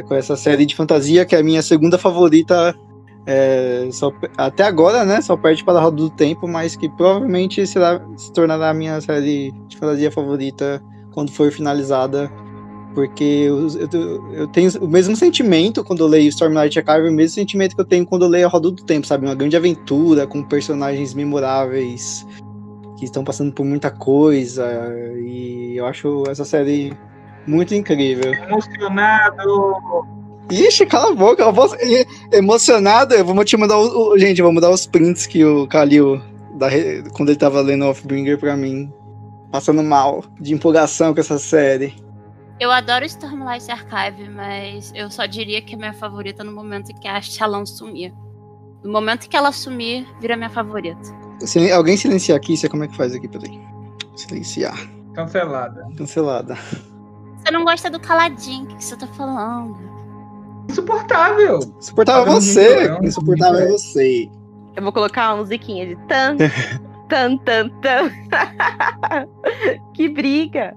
com essa série de fantasia, que é a minha segunda favorita até agora, né? Só perde para a Roda do Tempo, mas que provavelmente se tornará a minha série de fantasia favorita quando for finalizada. Porque eu tenho o mesmo sentimento quando eu leio Stormlight Archive, o mesmo sentimento que eu tenho quando eu leio A Roda do Tempo, sabe? Uma grande aventura com personagens memoráveis que estão passando por muita coisa. E eu acho essa série muito incrível. Emocionado! Ixi, cala a boca! Eu vou... Emocionado? Eu vou te mandar gente, eu vou mandar os prints que o Kalil, quando ele tava lendo Oathbringer pra mim. Passando mal de empolgação com essa série. Eu adoro Stormlight Archive, mas eu só diria que é minha favorita no momento em que a Shallan sumir. No momento que ela sumir, vira minha favorita. Alguém silenciar aqui, como é que faz aqui? Peraí. Silenciar. Cancelada. Você não gosta do caladinho, o que você tá falando? Insuportável! Insuportável é você! Insuportável é você. Eu vou colocar uma musiquinha de tan, tan, tan, tan. Que briga!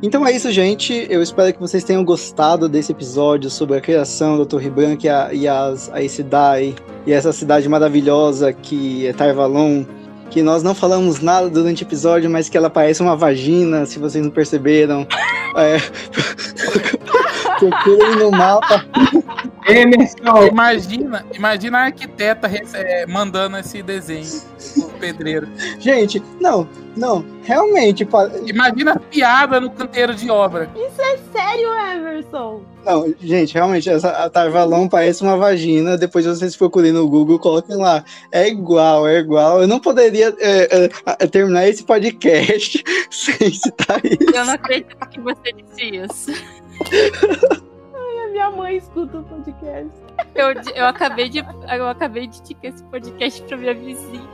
Então é isso, gente. Eu espero que vocês tenham gostado desse episódio sobre a criação da Torre Branca e a Aes Sedai e essa cidade maravilhosa que é Tar Valon, que nós não falamos nada durante o episódio, mas que ela parece uma vagina, se vocês não perceberam. Procurem no mapa. Emerson! Imagina a arquiteta mandando esse desenho pro pedreiro. Gente, não, realmente. Imagina a piada no canteiro de obra. Isso é sério, Emerson? Não, gente, realmente, a Tar Valon parece uma vagina. Depois vocês procurem no Google, coloquem lá. É igual. Eu não poderia terminar esse podcast sem citar isso. Eu não acredito que você disse isso. Minha mãe escuta o podcast. Eu acabei de indicar esse podcast pra minha vizinha.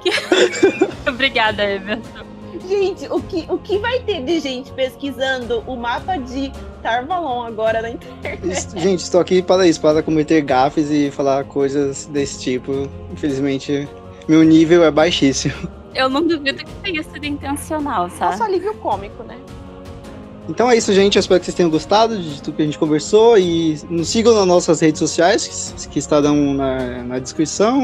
Obrigada, Emerson. Gente, o que vai ter de gente pesquisando o mapa de Tar Valon agora na internet? Gente, estou aqui para isso, para cometer gafes e falar coisas desse tipo. Infelizmente, meu nível é baixíssimo. Eu não duvido que tenha sido intencional, sabe? Nosso alívio cômico, né? Então é isso, gente. Eu espero que vocês tenham gostado de tudo que a gente conversou. E nos sigam nas nossas redes sociais, que estarão na descrição.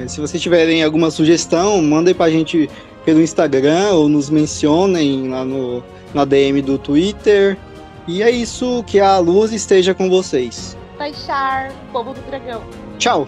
Se vocês tiverem alguma sugestão, mandem pra gente pelo Instagram ou nos mencionem lá na DM do Twitter. E é isso. Que a luz esteja com vocês. Taixar, povo do dragão. Tchau!